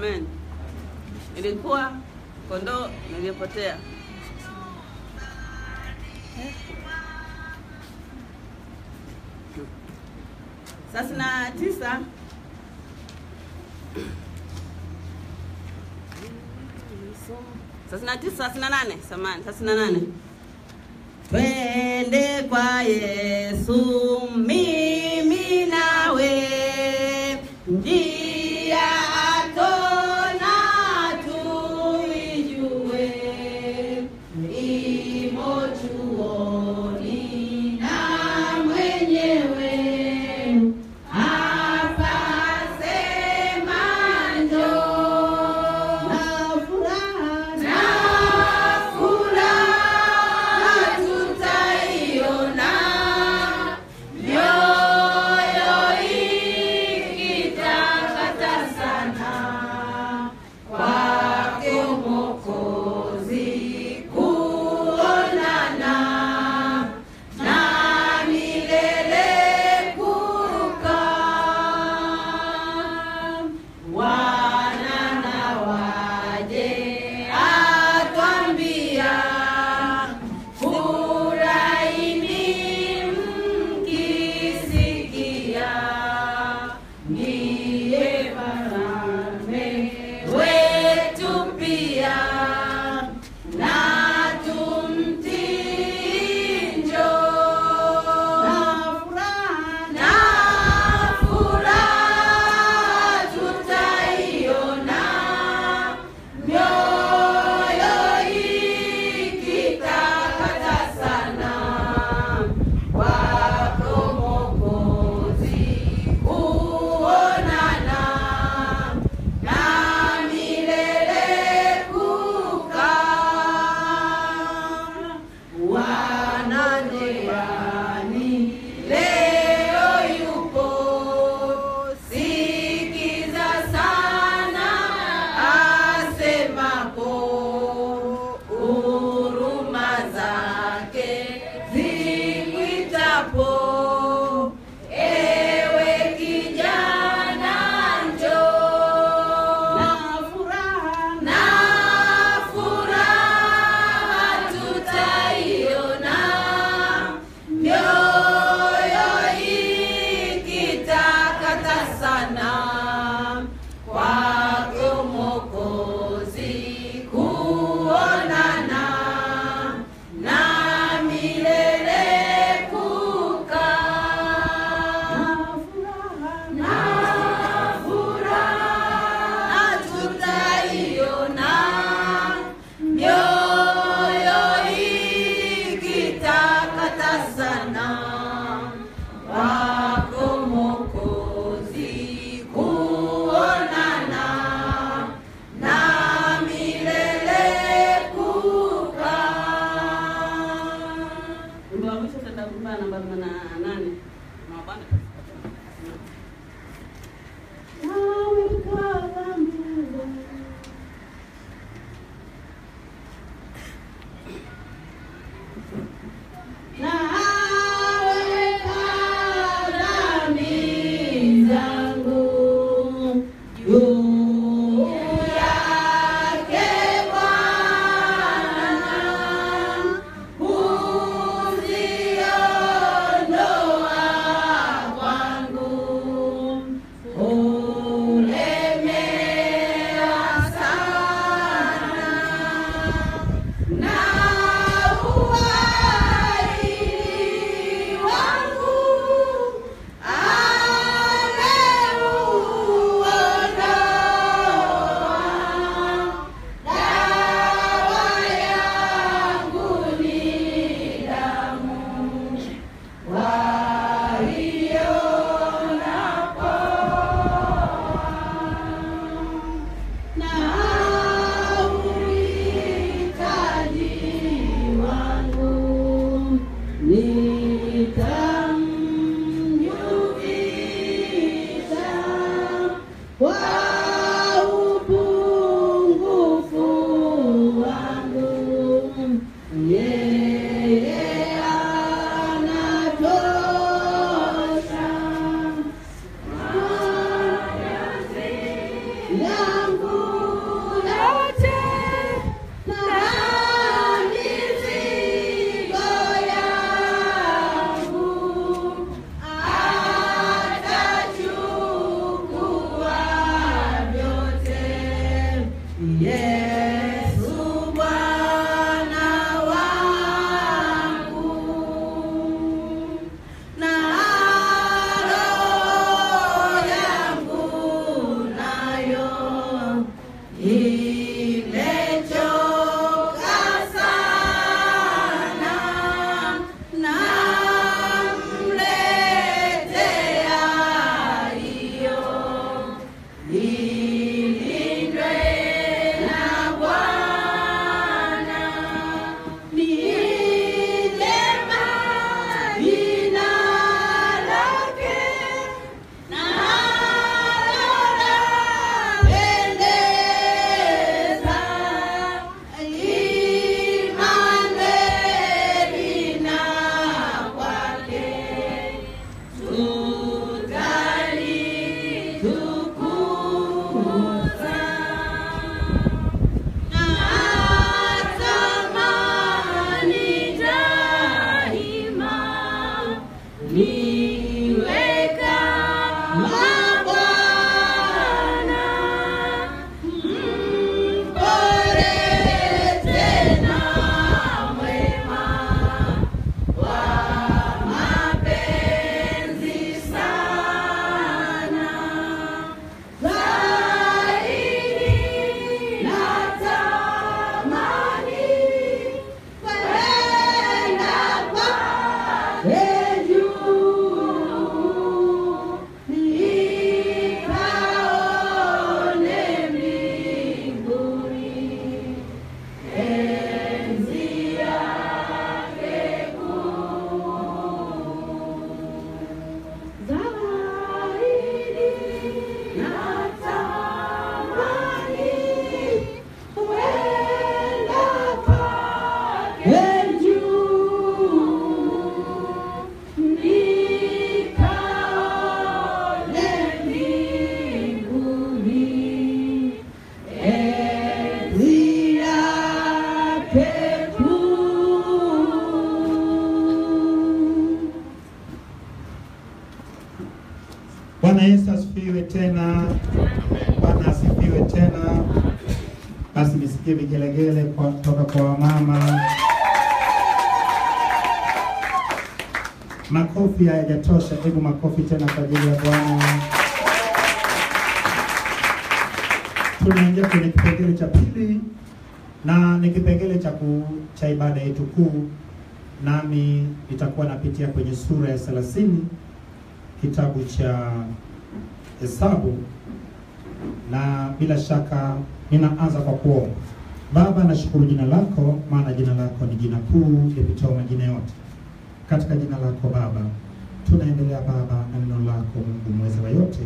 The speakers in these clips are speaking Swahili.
Amen. Ilikuwa kondoo niliyopotea. Sasa na 9 sasa na 9 sasa na 8 samani sasa na 8 twende kwa Yesu mimi nawe njia atona tuijue imo chuoni na mwenyewe hapa sema njoo na furaha tutaiona mioyo ikitakata sana kwake Mwokozi kuonana na milele kukaa. Wana na waje atwambia furahini mkisikia ndiye mfalme wetu pia na tumtii njoo na furaha tutaiona mioyo ikitakata sana kwako Mwokozi kuonana na milele kukaa. Wananjiani leo yupo, sikiza sana asemapo, huruma zake zikuitapo, ewe kijana njoo na furaha tutaiona mioyo ikitakata sana kwako Mwokozi kuonana na milele kukaa. Na furaha tutaiona mioyo ikitakata sana kwako Mwokozi kuonana na milele kukaa. Wimbo wa mwisho tutakumbana namba 8. Mabana nawe kama mbele nawe karami zangu juu yake Bwana huziondoa kwangu ulemewa sana na uhai wangu ameuondoa. Dawa yangu ni damu, kwa hiyo na uhitaji wangu nitamjulisha kwa upungufu wangu, yeye anatosha. Yangu Bwana Yesu asifiwe tena. Bwana asifiwe tena. Basi nisikie vigelegele kutoka kwa wamama. Makofi hayajatosha, hebu makofi tena kwa ajili ya Bwana. Tunaingia kwenye kipengele cha pili na ni kipengele cha ibada yetu kuu, nami nitakuwa napitia kwenye sura ya 30 kitabu cha Hesabu, na bila shaka ninaanza kwa kuomba. Baba, nashukuru jina lako, maana jina lako ni jina kuu lipitao majina yote. Katika jina lako Baba tunaendelea Baba na neno lako Mungu mweza wa yote.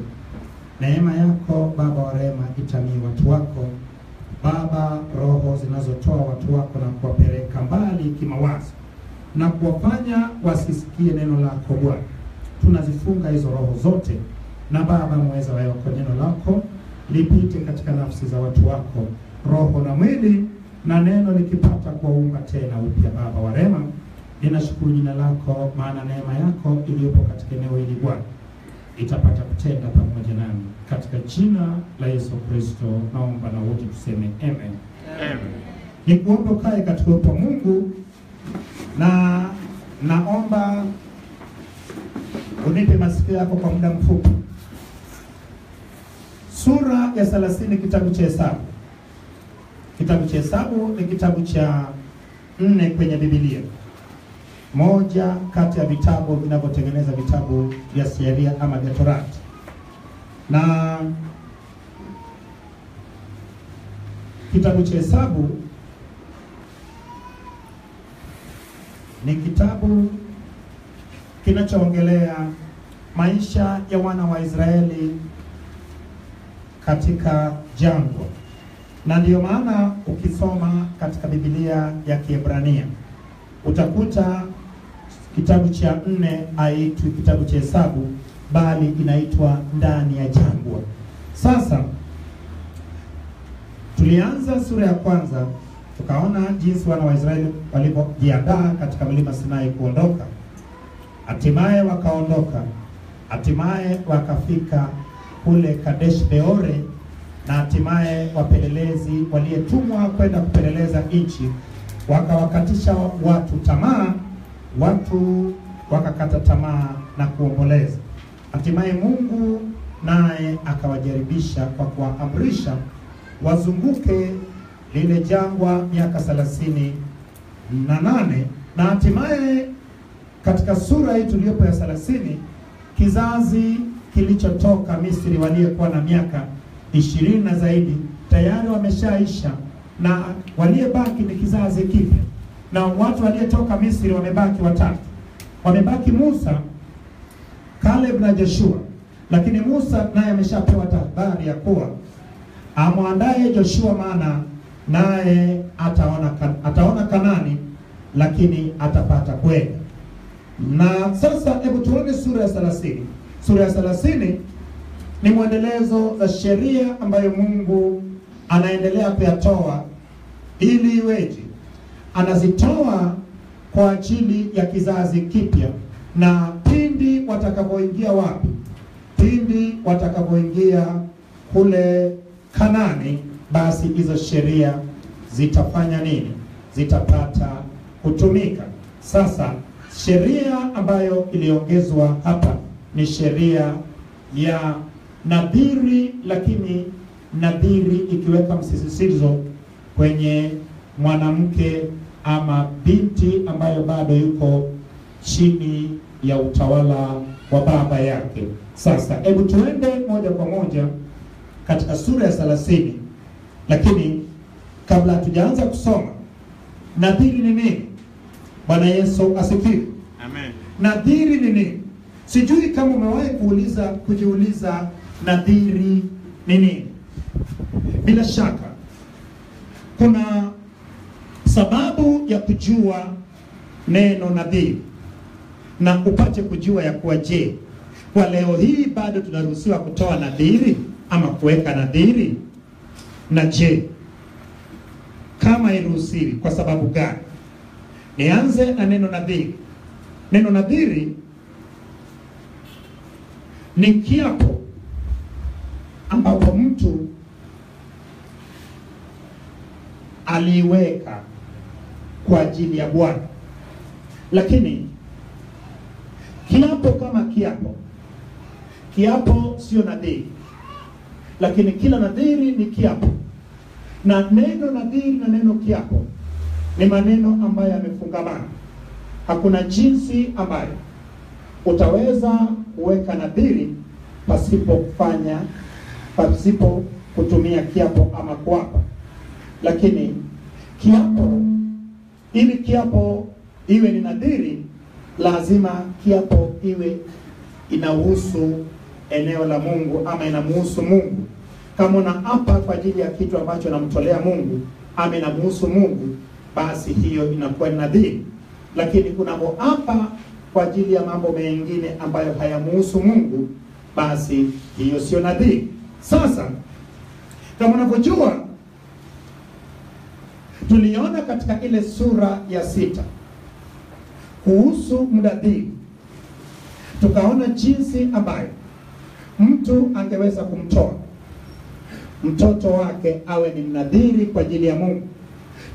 Neema yako Baba wa rehema itamii watu wako Baba, roho zinazotoa watu wako na kuwapeleka mbali kimawazo na kuwafanya wasisikie neno lako Bwana. Tunazifunga hizo roho zote, na Baba mweza wa yote, neno lako lipite katika nafsi za watu wako, roho na mwili, na neno likipata kuwaumba tena upya. Baba wa rehema, ninashukuru jina lako, maana neema yako iliyopo katika eneo hili Bwana itapata kutenda pamoja nami, katika jina la Yesu Kristo naomba, na wote tuseme amen. Amen. Nikuombe ukae katika uwepo wa Mungu, na naomba unipe masikio yako kwa muda mfupi. Sura ya 30 kitabu cha Hesabu. Kitabu cha Hesabu ni kitabu cha 4 kwenye Biblia. Moja kati ya vitabu vinavyotengeneza vitabu vya sheria ama vya Torati. Na kitabu cha Hesabu ni kitabu kinachoongelea maisha ya wana wa Israeli katika jangwa. Na ndiyo maana ukisoma katika Biblia ya Kiebrania utakuta kitabu cha 4 haitwi kitabu cha Hesabu, bali inaitwa ndani ya jangwa. Sasa tulianza sura ya kwanza, tukaona jinsi wana wa Israeli walivyojiandaa katika mlima Sinai kuondoka. Hatimaye wakaondoka, hatimaye wakafika kule Kadesh Beore, na hatimaye wapelelezi walietumwa kwenda kupeleleza nchi wakawakatisha watu tamaa. Watu wakakata tamaa na kuomboleza. Hatimaye Mungu naye akawajaribisha kwa kuwaamrisha wazunguke lile jangwa miaka 38, na hatimaye katika sura hii tuliyopo ya 30, kizazi kilichotoka Misri waliyekuwa na miaka 20 na zaidi tayari wameshaisha, na waliyebaki ni kizazi kipya. Na watu waliyetoka Misri wamebaki watatu. Wamebaki Musa, Caleb na Joshua. Lakini Musa naye ameshapewa tahadhari ya kuwa amwandae Joshua, maana naye ataona Kanani, lakini atapata kwenda. Na sasa hebu tuone sura ya 30. Sura ya 30 ni mwendelezo za sheria ambayo Mungu anaendelea kuyatoa ili iweje? Anazitoa kwa ajili ya kizazi kipya, na pindi watakapoingia wapi? pindi watakapoingia kule Kanani, basi hizo sheria zitafanya nini? Zitapata kutumika. Sasa sheria ambayo iliongezwa hapa ni sheria ya nadhiri, lakini nadhiri ikiweka msisitizo kwenye mwanamke ama binti ambayo bado yuko chini ya utawala wa baba yake. Sasa hebu tuende moja kwa moja katika sura ya 30, lakini kabla hatujaanza kusoma, nadhiri ni nini? Bwana Yesu asifiwe. Amen. Nadhiri ni nini? Sijui kama umewahi kujiuliza nadhiri ni nini. Bila shaka kuna sababu ya kujua neno nadhiri na upate kujua ya kuwa, je, kwa leo hii bado tunaruhusiwa kutoa nadhiri ama kuweka nadhiri? Na je, kama iruhusiwi, kwa sababu gani? Nianze na neno nadhiri. Neno nadhiri ni kiapo ambapo mtu aliweka kwa ajili ya Bwana. Lakini kiapo kama kiapo sio nadhiri, lakini kila nadhiri ni kiapo. Na neno nadhiri na neno kiapo ni maneno ambayo yamefungamana. Hakuna jinsi ambayo utaweza kuweka nadhiri pasipo kutumia kiapo ama kuapa. Lakini kiapo, ili kiapo iwe ni nadhiri, lazima kiapo iwe inahusu eneo la Mungu ama inamuhusu Mungu. Kama unaapa kwa ajili ya kitu ambacho namtolea Mungu ama inamuhusu Mungu, basi hiyo inakuwa ni nadhiri. Lakini unapoapa kwa ajili ya mambo mengine ambayo hayamuhusu Mungu, basi hiyo sio nadhiri. Sasa kama unavyojua, tuliona katika ile sura ya 6 kuhusu mnadhiri, tukaona jinsi ambayo mtu angeweza kumtoa mtoto wake awe ni mnadhiri kwa ajili ya Mungu.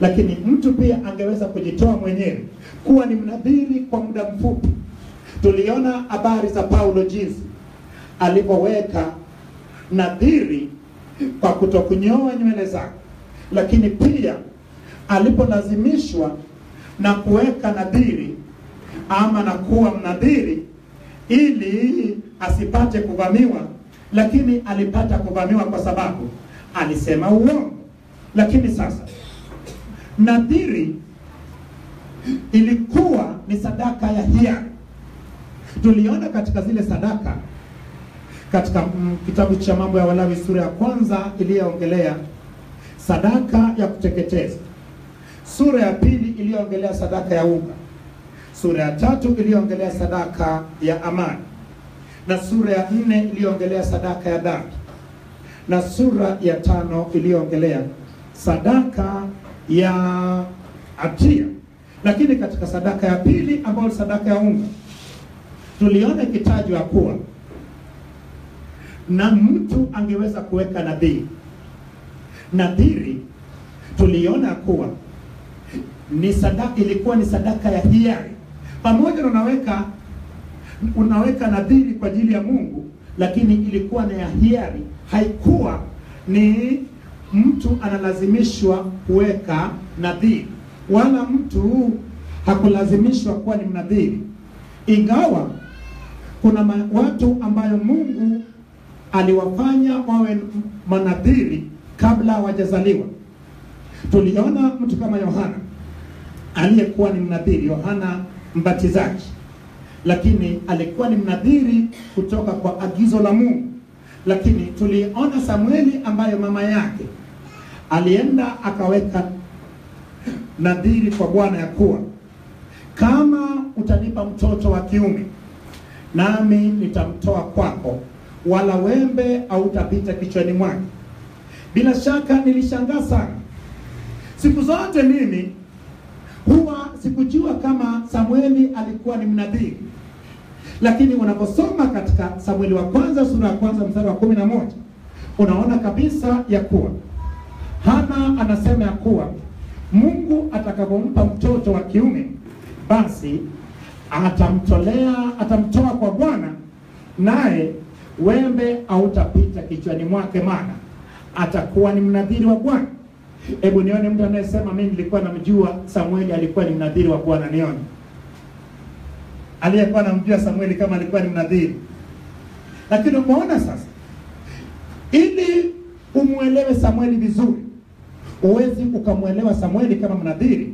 Lakini mtu pia angeweza kujitoa mwenyewe kuwa ni mnadhiri kwa muda mfupi. Tuliona habari za Paulo jinsi alipoweka nadhiri kwa kutokunyoa nywele zake, lakini pia alipolazimishwa na kuweka nadhiri ama na kuwa mnadhiri ili asipate kuvamiwa, lakini alipata kuvamiwa kwa sababu alisema uongo. Lakini sasa nadhiri ilikuwa ni sadaka ya hiari. Tuliona katika zile sadaka katika kitabu cha Mambo ya Walawi sura ya 1 iliyoongelea sadaka ya kuteketeza, sura ya 2 iliyoongelea sadaka ya unga, sura ya 3 iliyoongelea sadaka ya amani, na sura ya 4 iliyoongelea sadaka ya dhambi, na sura ya 5 iliyoongelea sadaka ya hatia. Lakini katika sadaka ya 2 ambayo ni sadaka ya unga, tuliona ikitajwa kuwa na mtu angeweza kuweka nadhiri. Nadhiri tuliona kuwa ni sadaka, ilikuwa ni sadaka ya hiari. Pamoja na unaweka nadhiri kwa ajili ya Mungu, lakini ilikuwa ni ya hiari. Haikuwa ni mtu analazimishwa kuweka nadhiri, wala mtu hakulazimishwa kuwa ni mnadhiri. Ingawa kuna watu ambayo Mungu aliwafanya wawe manadhiri kabla hawajazaliwa. Tuliona mtu kama Yohana aliyekuwa ni mnadhiri, Yohana Mbatizaji, lakini alikuwa ni mnadhiri kutoka kwa agizo la Mungu. Lakini tuliona Samueli ambayo mama yake alienda akaweka nadhiri kwa Bwana ya kuwa, kama utanipa mtoto wa kiume, nami nitamtoa kwako, wala wembe hautapita kichwani mwake. Bila shaka nilishangaa sana. Siku zote mimi huwa sikujua kama Samueli alikuwa ni mnadhiri, Lakini unaposoma katika Samueli wa kwanza sura ya kwanza mstari wa 11, unaona kabisa ya kuwa Hana anasema ya kuwa Mungu atakapompa mtoto wa kiume, basi atamtoa kwa Bwana, naye wembe hautapita kichwani mwake, maana atakuwa ni mnadhiri wa Bwana. Hebu nione mtu anayesema mimi nilikuwa namjua Samueli alikuwa ni mnadhiri wa Bwana. Nione aliyekuwa namjua Samueli kama alikuwa ni mnadhiri. Lakini umeona sasa, ili umuelewe Samueli vizuri, uwezi ukamuelewa Samueli kama mnadhiri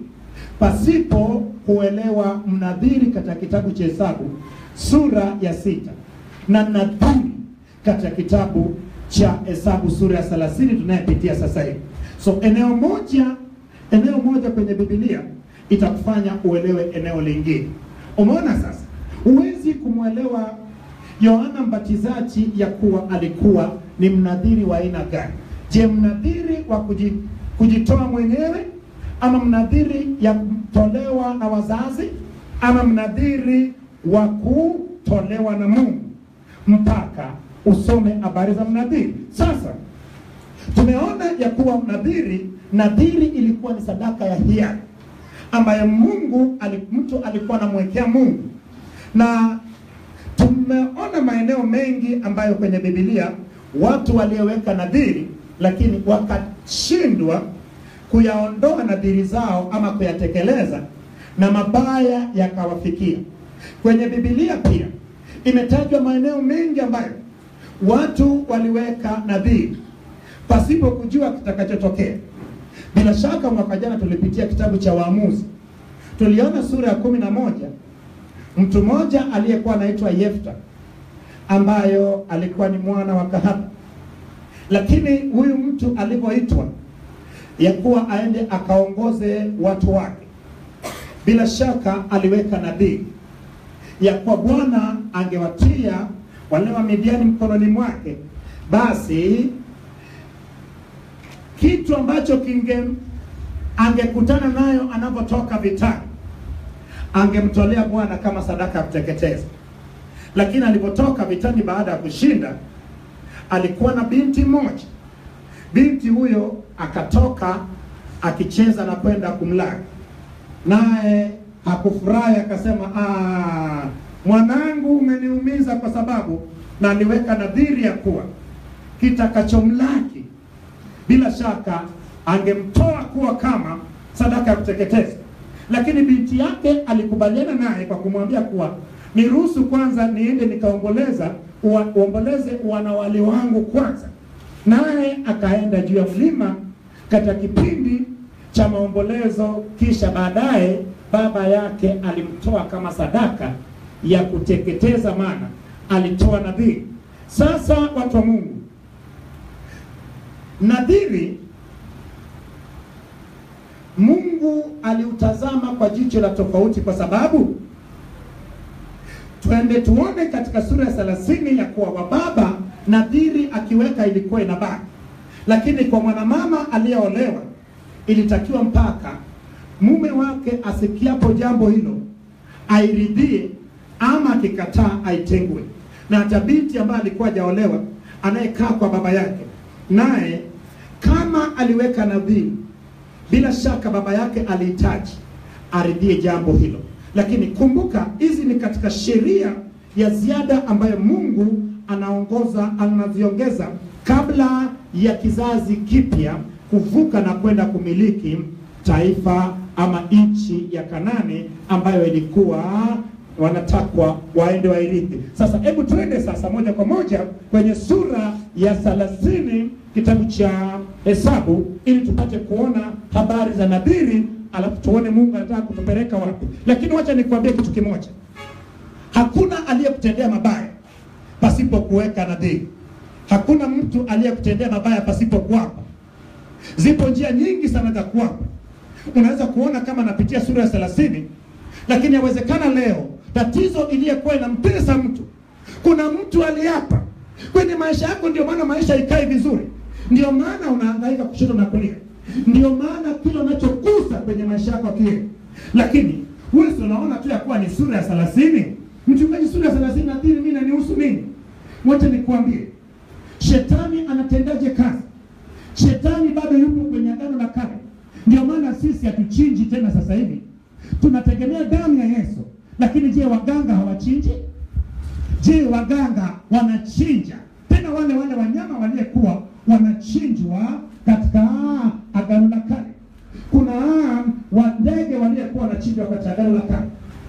pasipo kuelewa mnadhiri katika kitabu cha Hesabu sura ya 6 na nadhiri katika kitabu cha Hesabu sura ya 30 tunayepitia sasa hivi. So eneo moja kwenye Biblia itakufanya uelewe eneo lingine. Umeona sasa, huwezi kumuelewa Yohana Mbatizaji ya kuwa alikuwa ni mnadhiri wa aina gani. Je, mnadhiri wa kujitoa mwenyewe, ama mnadhiri ya kutolewa na wazazi, ama mnadhiri wa kutolewa na Mungu? Mpaka usome habari za mnadhiri. Sasa tumeona ya kuwa nadhiri ilikuwa ni sadaka ya hiari ambayo mtu alikuwa anamwekea Mungu. Na tumeona maeneo mengi ambayo kwenye Biblia watu walioweka nadhiri lakini wakashindwa kuyaondoa nadhiri zao ama kuyatekeleza, na mabaya yakawafikia. Kwenye Biblia pia imetajwa maeneo mengi ambayo watu waliweka nadhiri pasipo kujua kitakachotokea. Bila shaka mwaka jana tulipitia kitabu cha Waamuzi. Tuliona sura ya 11, mtu mmoja aliyekuwa anaitwa Yefta, ambayo alikuwa ni mwana wa kahaba. Lakini huyu mtu alipoitwa ya kuwa aende akaongoze watu wake, bila shaka aliweka nadhiri ya kuwa Bwana angewatia wale wa Midiani mkononi mwake, basi kitu ambacho angekutana nayo anapotoka vitani angemtolea Bwana kama sadaka ya kuteketeza. Lakini alipotoka vitani baada ya kushinda, alikuwa na binti moja. Binti huyo akatoka akicheza na kwenda kumlaki, naye hakufurahi, akasema, mwanangu umeniumiza kwa sababu na aliweka nadhiri ya kuwa kitakachomlaki bila shaka angemtoa kuwa kama sadaka ya kuteketeza. Lakini binti yake alikubaliana naye kwa kumwambia kuwa niruhusu kwanza niende uomboleze wanawali wangu kwanza. Naye akaenda juu ya mlima katika kipindi cha maombolezo, kisha baadaye baba yake alimtoa kama sadaka ya kuteketeza, maana alitoa nadhiri. Sasa watu wa Mungu, nadhiri Mungu aliutazama kwa jicho la tofauti, kwa sababu twende tuone katika sura ya 30 ya kuwa wababa nadhiri akiweka ilikuwa inabaki, lakini kwa mwanamama aliyeolewa ilitakiwa mpaka mume wake asikiapo jambo hilo airidhie, ama akikataa aitengwe. Na hata binti ambaye alikuwa hajaolewa anayekaa kwa baba yake, naye kama aliweka nadhiri, bila shaka baba yake alihitaji aridhie jambo hilo. Lakini kumbuka, hizi ni katika sheria ya ziada ambayo Mungu anaziongeza kabla ya kizazi kipya kuvuka na kwenda kumiliki taifa ama nchi ya Kanani ambayo ilikuwa wanatakwa waende wairithi. Sasa hebu tuende sasa moja kwa moja kwenye sura ya 30 kitabu cha Hesabu, ili tupate kuona habari za nadhiri, alafu tuone Mungu anataka kutupeleka wapi. Lakini wacha nikwambie kitu kimoja, hakuna aliyekutendea mabaya pasipo kuweka nadhiri. Hakuna mtu aliyekutendea mabaya pasipo kuapa. Zipo njia nyingi sana za kuapa. Unaweza kuona kama napitia sura ya 30, lakini yawezekana leo tatizo iliyokuwa inampesa mtu, kuna mtu aliapa kwenye maisha yako, ndio maana maisha ikae vizuri, ndio maana unahangaika kushoto na kulia, ndio maana kile unachokusa kwenye maisha yako kile. Lakini wewe unaona tu ya kuwa ni sura ya 30, Mchungaji, sura 30 mimi inanihusu nini? Wacha nikuambie. Shetani anatendaje kazi? Shetani bado yupo kwenye agano la kale. Ndio maana sisi hatuchinji tena sasa hivi. Tunategemea damu ya Yesu. Lakini je, waganga hawachinji? Je, waganga wanachinja? Tena wale wanyama waliokuwa wanachinjwa katika agano la kale. Kuna ndege waliokuwa wanachinjwa katika agano la kale.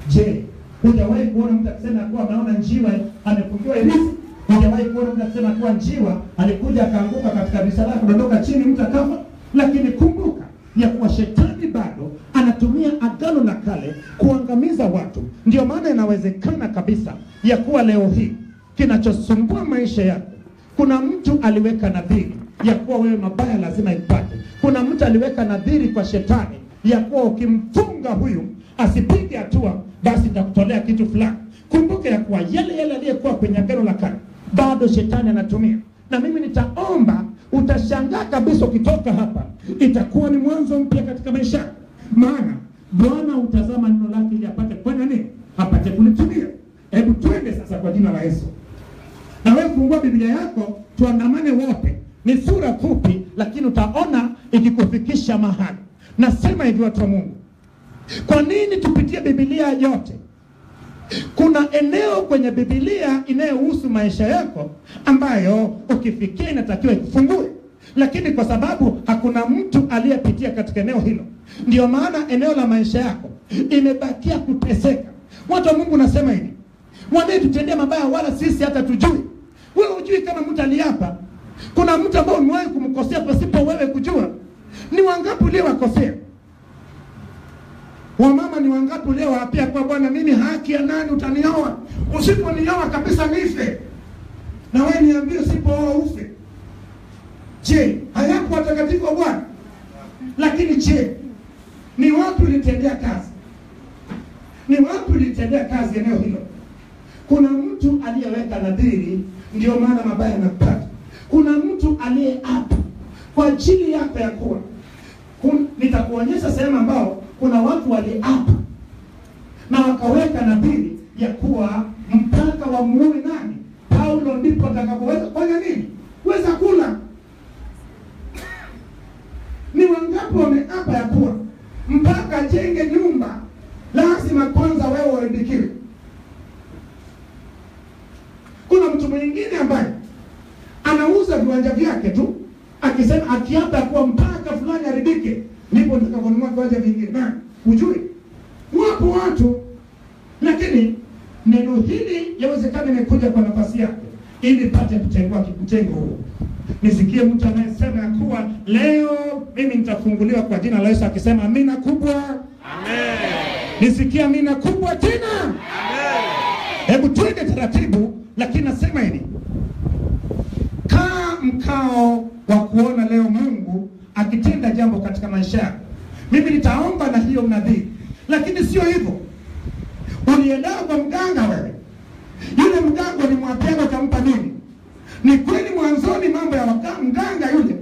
Je, hujawahi kuona mtu akisema kuwa anaona njiwa amefungiwa irisi? Hujawahi kuona mtu akisema kuwa njiwa alikuja akaanguka katika risala kudondoka chini mtu akafa? Lakini kumbuka ya kuwa shetani bado anatumia agano la kale kuangamiza watu. Ndio maana inawezekana kabisa ya kuwa leo hii kinachosumbua maisha yako, kuna mtu aliweka nadhiri ya kuwa wewe mabaya lazima ipate. Kuna mtu aliweka nadhiri kwa shetani ya kuwa ukimfunga huyu asipige hatua basi nitakutolea kitu fulani. Kumbuka ya kuwa yale aliyekuwa kwenye agano la kale bado shetani anatumia. Na mimi nitaomba utashangaa kabisa ukitoka hapa, itakuwa ni mwanzo mpya katika maisha. Maana Bwana utazama neno lake ili apate kufanya nini? Apate kulitumia. Hebu twende sasa kwa jina la Yesu. Na wewe fungua Biblia yako tuandamane wote. Ni sura fupi lakini utaona ikikufikisha mahali. Nasema hivi watu wa Mungu. Kwa nini tupitie Biblia yote? Kuna eneo kwenye Biblia inayohusu maisha yako ambayo ukifikia inatakiwa ikufungue. Lakini kwa sababu hakuna mtu aliyepitia katika eneo hilo, ndio maana eneo la maisha yako imebakia kuteseka. Watu wa Mungu nasema hivi. Wanayetutendea mabaya wala sisi hata tujui. Wewe hujui kama mtu aliapa. Kuna mtu ambao umewahi kumkosea pasipo wewe kujua. Ni wangapi leo wakosea? Wamama ni wangapi leo waapia kwa Bwana, mimi haki ya nani utanioa? Usiponioa kabisa nife. Na wewe niambie usipooa ufe. Je, hayapo watakatifu wa Bwana? Lakini je, ni wapi ulitendea kazi? Ni wapi ulitendea kazi eneo hilo? Kuna mtu aliyeweka nadhiri ndio maana mabaya yanapata. Kuna mtu aliyeapa kwa ajili yako ya kuwa. Nitakuonyesha sehemu ambao kuna watu waliapa na wakaweka nadhiri ya kuwa mpaka wamuue nani? Paulo, ndipo atakapoweza kufanya nini? Weza kula. Ni wangapi wameapa ya kuwa mpaka jenge nyumba lazima kwanza wewe uandikiwe? Kuna mtu mwingine ambaye anauza viwanja vyake tu akisema akiapa kuwa mpaka fulani aridike ndipo nitakaponunua viwanja vingine. Na ujui wapo watu, lakini neno hili yawezekana imekuja kwa nafasi yako ili pate kutengua kitengo huo. Nisikie mtu anayesema ya kuwa leo mimi nitafunguliwa kwa jina la Yesu akisema amina kubwa. Amen. Nisikie amina kubwa tena. Amen. Hebu tuende taratibu, lakini nasema hivi. Kaa mkao wa kuona leo Mungu akitenda jambo katika maisha yako. Mimi nitaomba na hiyo nadhiri. Lakini sio hivyo. Ulienda kwa mganga wewe. Yule mganga ni mwapia utampa nini? Ni kweli mwanzoni mambo ya mganga yule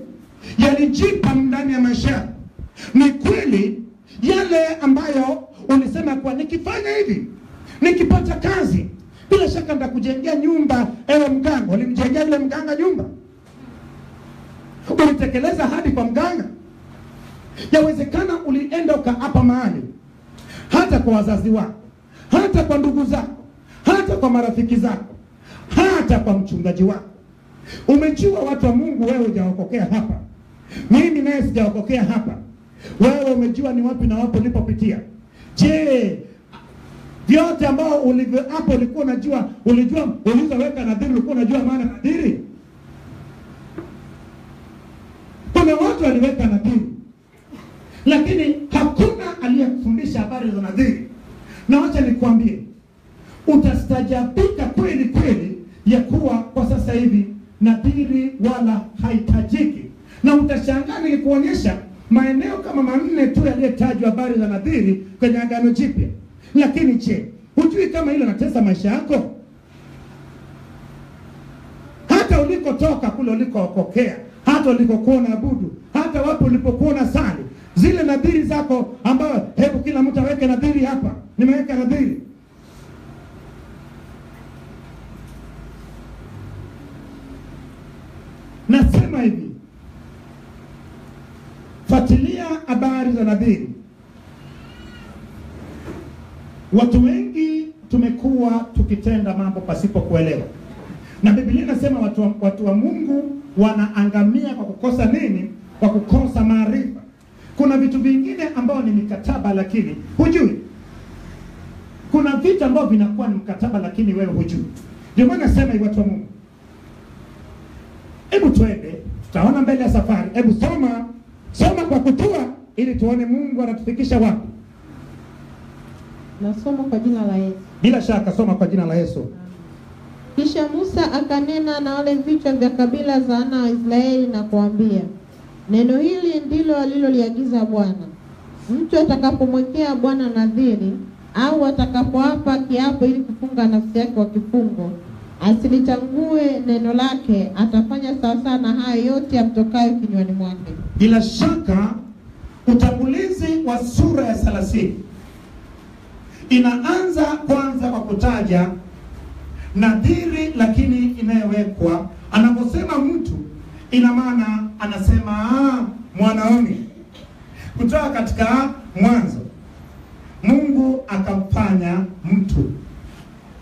yalijipa ndani ya maisha yako. Ni kweli yale ambayo ulisema kwa nikifanya hivi nikipata kazi bila shaka nitakujengea nyumba. Ewe mganga, ulimjengea yule mganga nyumba? Ulitekeleza hadi kwa mganga? Yawezekana ulienda ukaapa mahali, hata kwa wazazi wako, hata kwa ndugu zako, hata kwa marafiki zako, hata kwa mchungaji wako. Umejua watu wa Mungu, wewe hujaokokea hapa, mimi naye sijaokokea hapa. Wewe umejua ni wapi na wapi ulipopitia. Je, vyote ambao ulivyo hapo ulikuwa unajua, ulizoweka nadhiri ulikuwa unajua maana nadhiri? Kuna watu waliweka nadhiri, lakini hakuna aliyekufundisha habari za nadhiri. Na wacha nikwambie, utastajabika kweli kweli ya kuwa kwa sasa hivi nadhiri wala haitajiki. Na utashangaa nikikuonyesha maeneo kama 4 tu yaliyotajwa habari za nadhiri kwenye Agano Jipya. Lakini je, hujui kama hilo natesa maisha yako? Hata ulikotoka kule ulikookokea, hata ulikokuwa unaabudu, hata wapo ulipokuwa unasali, zile nadhiri zako ambayo hebu kila mtu aweke nadhiri hapa. Nimeweka nadhiri. Nasema hivi, fuatilia habari za nadhiri. Watu wengi tumekuwa tukitenda mambo pasipo kuelewa, na Biblia inasema watu wa Mungu wanaangamia kwa kukosa nini? Kwa kukosa maarifa. Kuna vitu vingine ambao ni mikataba lakini hujui. Kuna vitu ambao vinakuwa ni mkataba lakini wewe hujui. Ndio maana nasema hivi, watu wa Mungu, hebu twende, tutaona mbele ya safari. Hebu soma kwa kutua ili tuone Mungu anatufikisha wapi. Nasoma kwa jina la Yesu. Bila shaka soma kwa jina la Yesu. Kisha Musa akanena na wale vichwa vya kabila za wana wa Israeli na kuambia, neno hili ndilo aliloliagiza Bwana. Mtu atakapomwekea Bwana nadhiri au atakapoapa kiapo ili kufunga nafsi yake kwa kifungo, asilitangue neno lake, atafanya sawasawa na hayo yote yamtokayo kinywani mwake. Bila shaka utangulizi wa sura ya 30 inaanza kwanza kwa kutaja nadhiri lakini inayowekwa. Anaposema mtu, ina maana anasema mwanaume. Kutoka katika Mwanzo, Mungu akamfanya mtu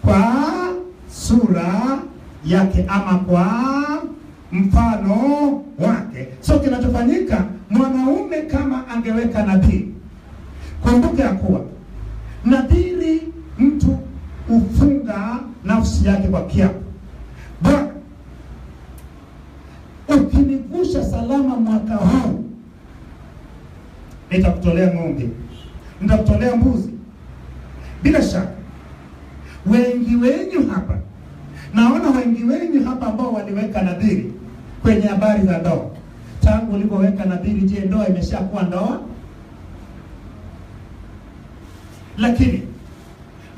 kwa sura yake ama kwa mfano wake. So kinachofanyika, mwanaume kama angeweka nadhiri, kumbuke ya kuwa nadhiri mtu ufunga nafsi yake kwa kiapo. Bwana, ukinivusha salama mwaka huu, nitakutolea ng'ombe, nitakutolea mbuzi. Bila shaka wengi wenyu hapa, naona wengi wenyu hapa ambao waliweka nadhiri kwenye habari za ndoa. Tangu ulipoweka nadhiri, je, ndoa imeshakuwa ndoa? Lakini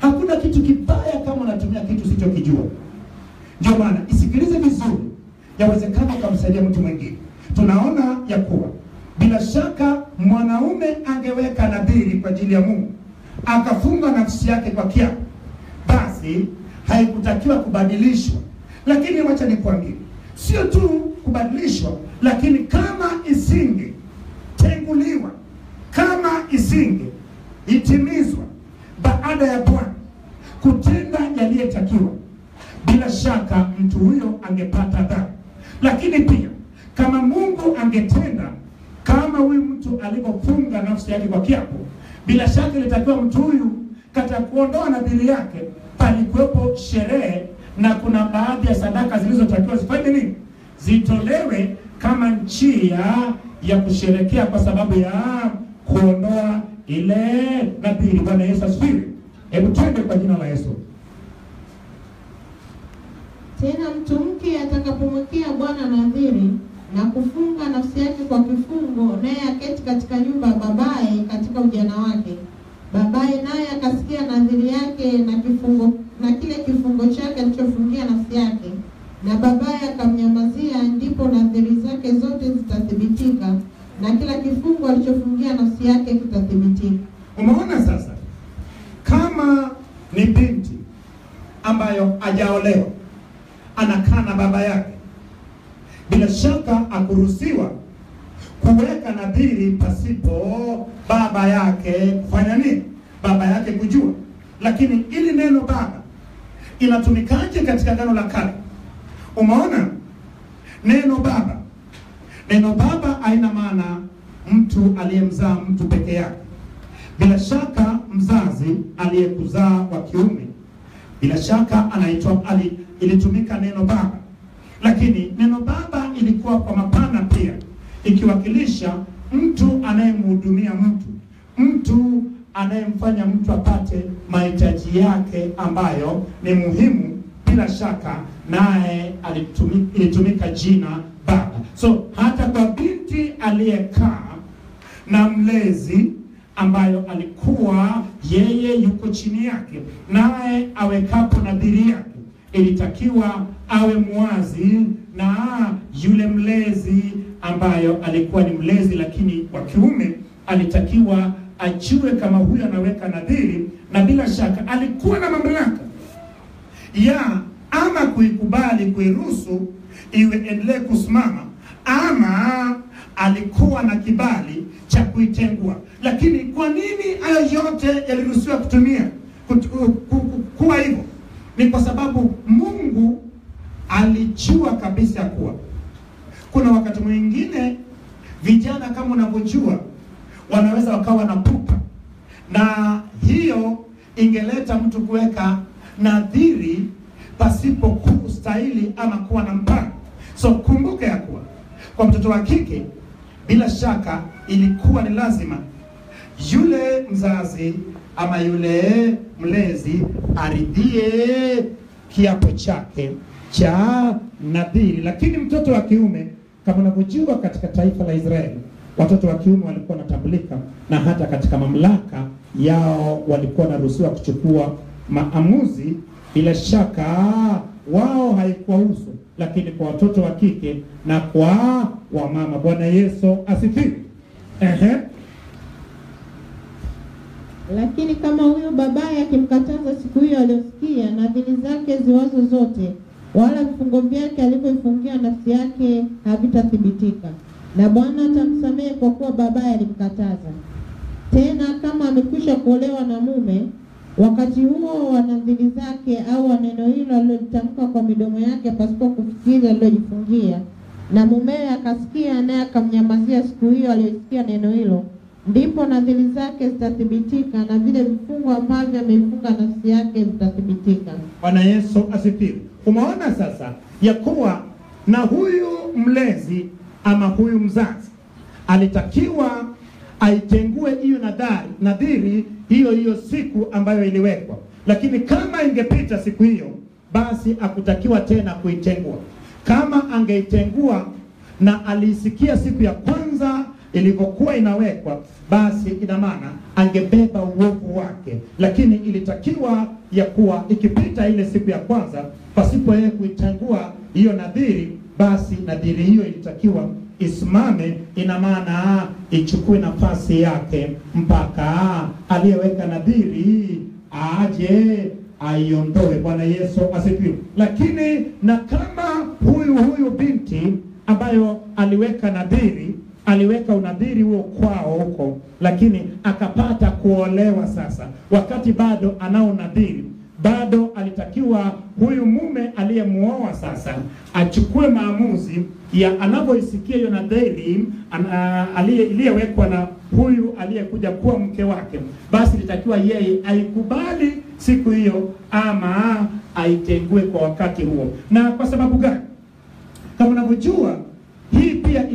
hakuna kitu kibaya kama unatumia kitu usichokijua. Ndio maana isikilize vizuri, yawezekana kumsaidia mtu mwingine. Tunaona ya kuwa bila shaka mwanaume angeweka nadhiri kwa ajili ya Mungu, akafunga nafsi yake kwa kiapo, basi haikutakiwa kubadilishwa. Lakini wacha nikwambie, sio tu kubadilishwa, lakini kama isinge tenguliwa, kama isinge itimizwa baada ya Bwana kutenda yaliyotakiwa, bila shaka mtu huyo angepata adhabu. Lakini pia kama Mungu angetenda kama huyu mtu alipofunga nafsi yake kwa kiapo, bila shaka ilitakiwa mtu huyu katika kuondoa nadhiri yake palikuwepo sherehe, na kuna baadhi ya sadaka zilizotakiwa zifanye nini? Zitolewe kama njia ya kusherekea kwa sababu ya kuondoa ile nadhiri. Bwana Yesu asifiwe. Hebu twende kwa jina la Yesu. Tena mtu mke atakapomwekea Bwana nadhiri na kufunga nafsi yake kwa kifungo, naye aketi katika nyumba ya babaye katika ujana wake, babaye naye akasikia nadhiri yake na kile kifungo chake alichofungia nafsi yake, na babaye akamnyamazia, ndipo nadhiri zake zote zitathibitika na kila kifungo alichofungia nafsi yake kitathibitika. Umeona sasa, kama ni binti ambayo hajaolewa, anakaa na baba yake, bila shaka akuruhusiwa kuweka nadhiri pasipo baba yake kufanya nini? Baba yake kujua. Lakini ili neno baba inatumikaje katika Agano la Kale? Umeona neno baba, neno baba haina maana mtu aliyemzaa mtu peke yake. Bila shaka mzazi aliyekuzaa wa kiume, bila shaka anaitwa ilitumika neno baba. Lakini neno baba ilikuwa kwa mapana pia, ikiwakilisha mtu anayemhudumia mtu anayemfanya mtu apate mahitaji yake ambayo ni muhimu. Bila shaka naye ilitumika jina baba. So hata kwa binti aliyekaa na mlezi ambayo alikuwa yeye yuko chini yake, naye awekapo nadhiri yake, ilitakiwa awe muwazi na yule mlezi ambayo alikuwa ni mlezi lakini wa kiume, alitakiwa ajue kama huyu anaweka nadhiri, na bila shaka alikuwa na mamlaka ya ama kuikubali, kuiruhusu iendelee kusimama, ama alikuwa na kibali cha kuitengua. Lakini kwa nini hayo yote yaliruhusiwa kuwa hivyo? Ni kwa sababu Mungu alijua kabisa kuwa kuna wakati mwingine vijana, kama unavyojua, wanaweza wakawa na pupa, na hiyo ingeleta mtu kuweka nadhiri pasipo kustahili ama kuwa na mpango. So kumbuka ya kuwa kwa mtoto wa kike, bila shaka ilikuwa ni lazima yule mzazi ama yule mlezi aridhie kiapo chake cha nadhiri. Lakini mtoto wa kiume, kama unavyojua, katika taifa la Israeli, watoto wa kiume walikuwa wanatambulika, na hata katika mamlaka yao walikuwa wanaruhusiwa kuchukua maamuzi. Bila shaka wao haikuwahusu, lakini kwa watoto wa kike na kwa wamama. Bwana Yesu asifiwe. Lakini kama huyo babaye akimkataza siku hiyo aliyosikia, nadhiri zake ziwazo zote, wala vifungo vyake alivyoifungia nafsi yake havitathibitika, na Bwana atamsamehe kwa kuwa babaye alimkataza. Tena kama amekwisha kuolewa na mume, wakati huo wa nadhiri zake au wa neno hilo alilotamka kwa midomo yake pasipo kufikiri alilojifungia, na mumewe akasikia naye akamnyamazia siku hiyo aliyosikia neno hilo, ndipo nadhiri zake zitathibitika, na vile vifungo ambavyo ameifunga nafsi yake vitathibitika. Bwana Yesu asifiwe. Umeona sasa ya kuwa na huyu mlezi ama huyu mzazi alitakiwa aitengue hiyo nadhiri hiyo siku ambayo iliwekwa. Lakini kama ingepita siku hiyo, basi hakutakiwa tena kuitengua. Kama angeitengua na alisikia siku ya kwanza ilivyokuwa inawekwa, basi ina maana angebeba uovu wake. Lakini ilitakiwa ya kuwa ikipita ile siku ya kwanza pasipo yeye kuitengua hiyo nadhiri, basi nadhiri hiyo ilitakiwa isimame. Ina maana ichukue nafasi yake mpaka aliyeweka nadhiri aje aiondoe. Bwana Yesu asifiwe. Lakini na kama huyu binti ambayo aliweka unadhiri huo kwao huko, lakini akapata kuolewa sasa, wakati bado anao nadhiri, bado alitakiwa huyu mume aliyemuoa sasa achukue maamuzi ya anapoisikia hiyo nadhiri iliyowekwa na huyu aliyekuja kuwa mke wake. Basi litakiwa yeye aikubali siku hiyo ama aitengue kwa wakati huo. Na kwa sababu gani? Kama unavyojua, hii pia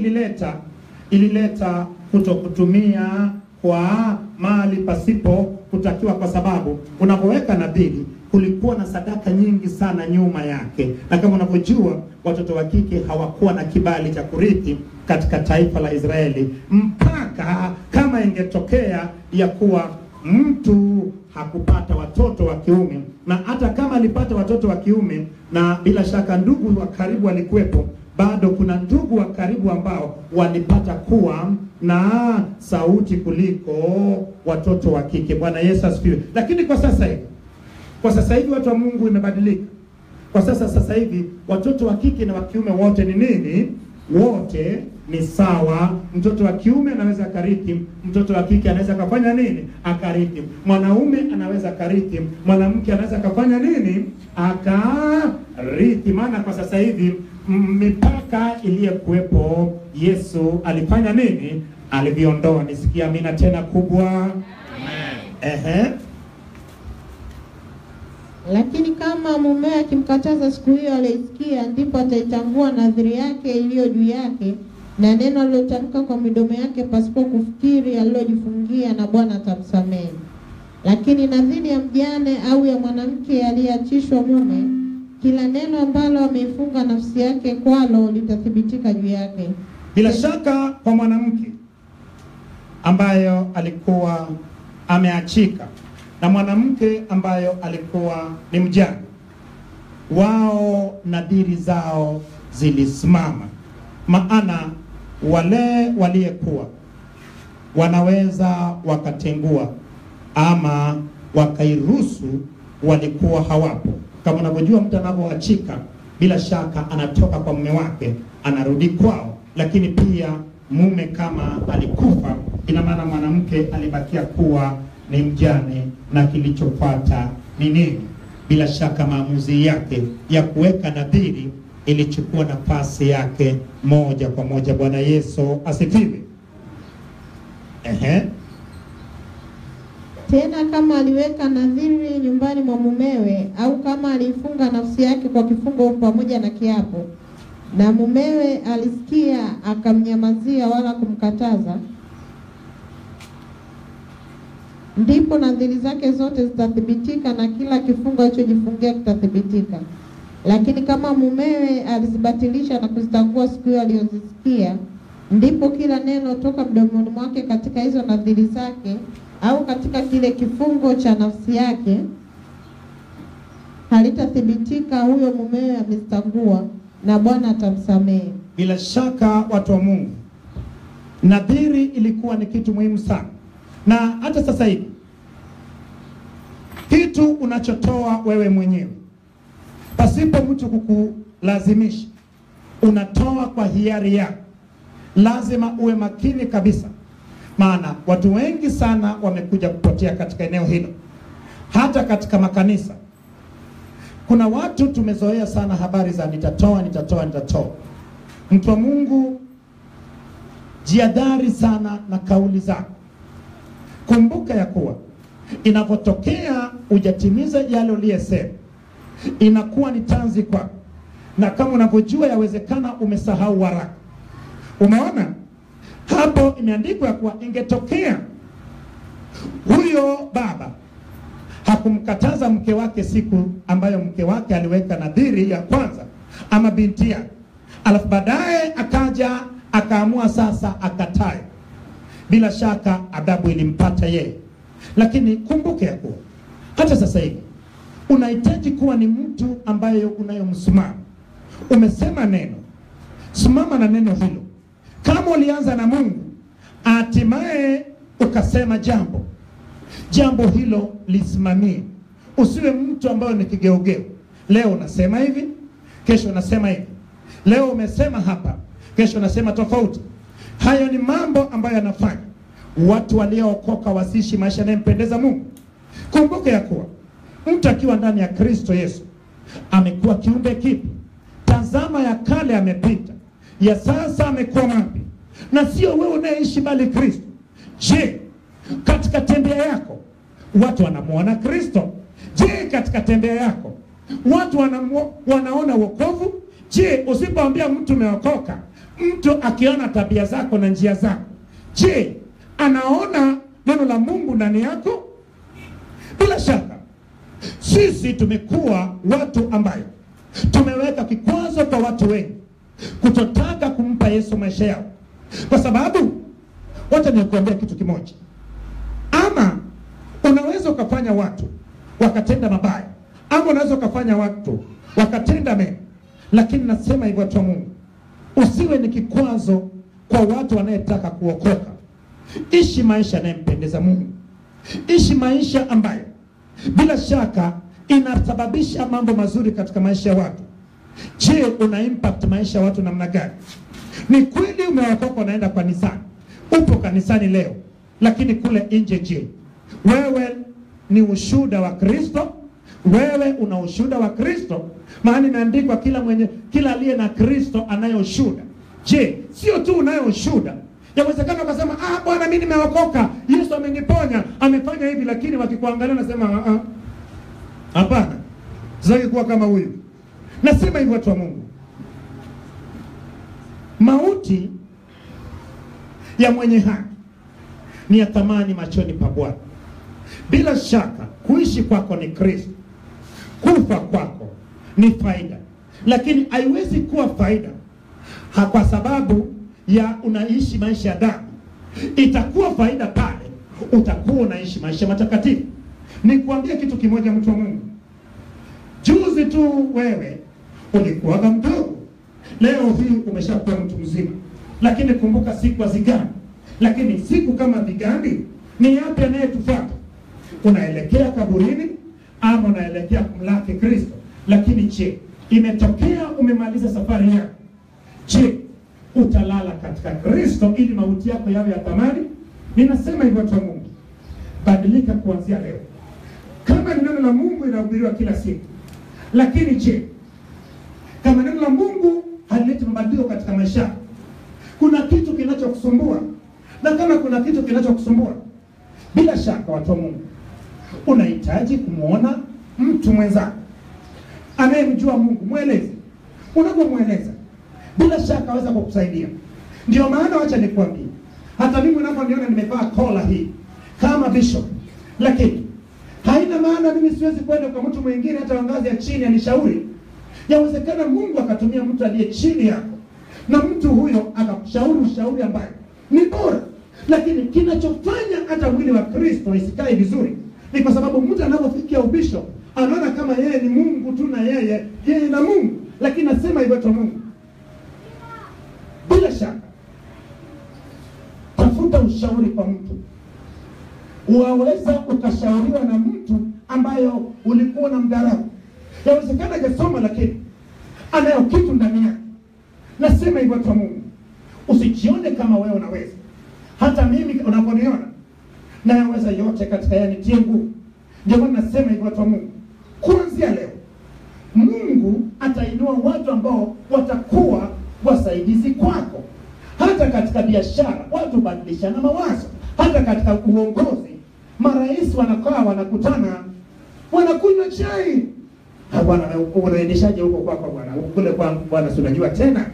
ilileta kutokutumia kwa mali pasipo kutakiwa, kwa sababu unapoweka nadhiri kulikuwa na sadaka nyingi sana nyuma yake. Na kama unavyojua, watoto wa kike hawakuwa na kibali cha kurithi katika taifa la Israeli, mpaka kama ingetokea ya kuwa mtu hakupata watoto wa kiume, na hata kama alipata watoto wa kiume na bila shaka ndugu wa karibu walikuwepo, bado kuna ndugu wa karibu ambao walipata kuwa na sauti kuliko watoto wa kike. Bwana Yesu asifiwe. Lakini kwa sasa hivi watu wa Mungu imebadilika. Kwa sasa hivi watoto wa kike na wa kiume wote ni nini? Wote ni sawa. Mtoto wa kiume anaweza karithi, mtoto wa kike anaweza kufanya nini? Akarithi. Mwanaume anaweza karithi, mwanamke anaweza kufanya nini? Akarithi. Maana kwa sasa hivi mipaka iliyokuwepo Yesu alifanya nini? Aliviondoa. Nisikia amina tena kubwa. Amen. Lakini kama mume akimkataza siku hiyo aliyesikia, ndipo ataitangua nadhiri yake iliyo juu yake na neno alilotamka kwa midomo yake pasipo kufikiri alilojifungia, na Bwana atamsamehe. Lakini nadhiri ya mjane au ya mwanamke aliyeachishwa mume, kila neno ambalo ameifunga nafsi yake kwalo litathibitika juu yake. Bila shaka kwa mwanamke ambayo alikuwa ameachika na mwanamke ambayo alikuwa ni mjane, wao nadhiri zao zilisimama. Maana wale waliyekuwa wanaweza wakatengua ama wakairuhusu walikuwa hawapo. Kama unavyojua, mtu anapoachika bila shaka anatoka kwa mume wake anarudi kwao. Lakini pia mume kama alikufa, ina maana mwanamke alibakia kuwa ni mjane, na kilichofuata ni nini? Bila shaka maamuzi yake ya kuweka nadhiri ilichukua nafasi yake moja kwa moja. Bwana Yesu asifiwe. Tena kama aliweka nadhiri nyumbani mwa mumewe, au kama alifunga nafsi yake kwa kifungo pamoja na kiapo, na mumewe alisikia akamnyamazia wala kumkataza, ndipo nadhiri zake zote zitathibitika na kila kifungo alichojifungia kitathibitika. Lakini kama mumewe alizibatilisha na kuzitangua siku hiyo aliyozisikia, ndipo kila neno toka mdomoni mwake katika hizo nadhiri zake au katika kile kifungo cha nafsi yake halitathibitika, huyo mumewe amezitangua, na Bwana atamsamehe. Bila shaka watu wa Mungu, nadhiri ilikuwa ni kitu muhimu sana. Na hata sasa hivi kitu unachotoa wewe mwenyewe pasipo mtu kukulazimisha, unatoa kwa hiari yako, lazima uwe makini kabisa. Maana watu wengi sana wamekuja kupotea katika eneo hilo. Hata katika makanisa kuna watu tumezoea sana habari za nitatoa. Mtu wa Mungu, jihadhari sana na kauli zako. Kumbuka ya kuwa inapotokea hujatimiza yale uliyosema, inakuwa ni tanzi kwako, na kama unavyojua yawezekana umesahau waraka. Umeona hapo imeandikwa ya kuwa ingetokea huyo baba hakumkataza mke wake siku ambayo mke wake aliweka nadhiri ya kwanza, ama binti yake, alafu baadaye akaja akaamua sasa akatae, bila shaka adhabu ilimpata yeye. Lakini kumbuke ya kuwa hata sasa hivi unahitaji kuwa ni mtu ambaye unayomsimama. Umesema neno, simama na neno hilo. Kama ulianza na Mungu, hatimaye ukasema jambo hilo lisimamie. Usiwe mtu ambaye ni kigeugeu. Leo unasema hivi, kesho unasema hivi. Leo umesema hapa, kesho unasema tofauti. Hayo ni mambo ambayo yanafanya watu waliookoka wasiishi maisha yanayempendeza Mungu. Kumbuka ya kuwa mtu akiwa ndani ya Kristo Yesu amekuwa kiumbe kipi. Tazama, ya kale amepita, ya sasa amekuwa mapya. Na sio wewe unayeishi bali Kristo. Je, katika tembea yako watu wanamuona Kristo? Je, katika tembea yako watu wanaona wokovu? Je, usipoambia mtu umeokoka, mtu akiona tabia zako na njia zako, je, anaona neno la Mungu ndani yako? Bila shaka sisi tumekuwa watu ambayo tumeweka kikwazo kwa watu wengi kutotaka kumpa Yesu maisha yao. Kwa sababu wacha nikuambia kitu kimoja, ama unaweza ukafanya watu wakatenda mabaya, ama unaweza ukafanya watu wakatenda mema. Lakini nasema hivyo, watu wa Mungu, usiwe ni kikwazo kwa watu wanayetaka kuokoka. Ishi maisha yanayempendeza Mungu. Ishi maisha ambayo bila shaka inasababisha mambo mazuri katika maisha ya watu. Je, una impact maisha ya watu namna gani? Ni kweli umeokoka, unaenda kanisani, upo kanisani leo, lakini kule nje, je, wewe ni ushuhuda wa Kristo? Wewe una ushuhuda wa Kristo? Maana imeandikwa kila aliye na Kristo anayo ushuhuda. Je, sio tu unayo ushuhuda? Yawezekana ukasema, Bwana mimi nimeokoka, Yesu ameniponya, amefanya hivi, lakini wakikuangalia nasema hapana, sitaki kuwa kama huyu. Nasema hivyo, watu wa Mungu, mauti ya mwenye haki ni ya thamani machoni pa Bwana. Bila shaka kuishi kwako ni Kristo, kufa kwako ni faida. Lakini haiwezi kuwa faida kwa sababu ya unaishi maisha ya dhambi. Itakuwa faida pale utakuwa unaishi maisha matakatifu. Nikuambia kitu kimoja, mtu wa Mungu, juzi tu wewe ulikuwa mdogo, leo hii umeshakuwa mtu mzima. Lakini kumbuka siku hazigani. Lakini siku kama vigani, ni yapi anayetufuata? Unaelekea kaburini ama unaelekea kumlaki Kristo? Lakini je, imetokea umemaliza safari yako, je, utalala katika Kristo ili mauti yako yawe ya thamani? Ninasema hivyo kwa Mungu, badilika kuanzia leo. Kama neno la Mungu linahubiriwa kila siku, lakini je, kama neno la Mungu halileti mabadiliko katika maisha, kuna kitu kinachokusumbua? Na kama kuna kitu kinachokusumbua, bila shaka watu wa Mungu, unahitaji kumuona mtu mwenzako anayemjua Mungu. Mweleze. Unapomweleza, bila shaka aweza kukusaidia. Ndio maana wacha nikwambie, hata mimi unaponiona nimevaa kola hii kama bishop, lakini haina maana mimi siwezi kwenda kwa mtu mwingine hata ngazi ya chini anishauri. Yawezekana Mungu akatumia mtu aliye chini yako, na mtu huyo akakushauri ushauri ambaye ni bora. Lakini kinachofanya hata mwili wa Kristo isikae vizuri ni kwa sababu mtu anapofikia ubishop anaona kama yeye ni Mungu tu, na yeye na Mungu. Lakini nasema hivyo tu Mungu, bila shaka tafuta ushauri kwa mtu. Waweza ukashauriwa na mtu ambayo ulikuwa na mdharau. Yawezekana hajasoma lakini anayo kitu ndani yake. Nasema hivyo tu Mungu, usijione kama wewe unaweza. Hata mimi unaponiona naweza yote katika yeye anitie nguvu. Ndio maana nasema hivyo tu Mungu, kuanzia leo Mungu atainua watu ambao watakuwa wasaidizi kwako. Hata katika biashara watu badilishana mawazo. Hata katika uongozi marais wanakaa wanakutana wanakunywa chai. Bwana unaendeshaje huko kwako bwana? Kule kwa bwana si unajua tena.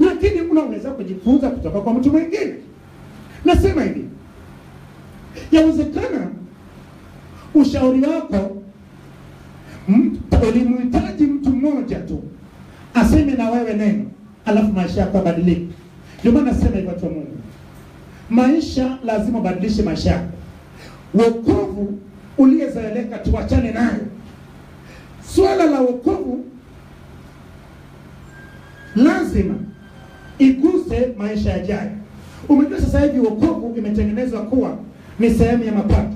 Lakini unaweza kujifunza kutoka kwa mtu mwingine. Nasema hivi, yawezekana ushauri wako ulimhitaji mtu mmoja tu aseme na wewe neno, alafu maisha yako badilike. Ndio maana nasema hivyo tu Mungu, maisha lazima ubadilishe maisha yako. Wokovu uliyezoeleka tuachane nayo. Swala la wokovu lazima iguse maisha yajayo. Umejua sasa hivi wokovu imetengenezwa kuwa ni sehemu ya mapato.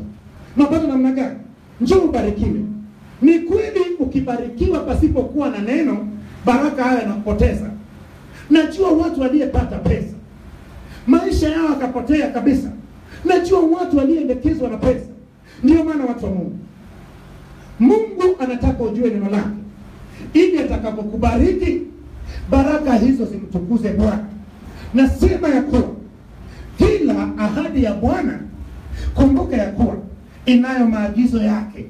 Mapato namna gani? Njoo ubarikiwe. Ni kweli ukibarikiwa pasipokuwa na neno, baraka haya yanapoteza. Najua watu waliyepata pesa maisha yao akapotea kabisa. Najua watu waliendekezwa na pesa. Ndio maana watu wa Mungu, Mungu anataka ujue neno lake ili atakapokubariki baraka hizo zimtukuze Bwana. Nasema ya kuwa kila ahadi ya Bwana, kumbuka ya kuwa inayo maagizo yake.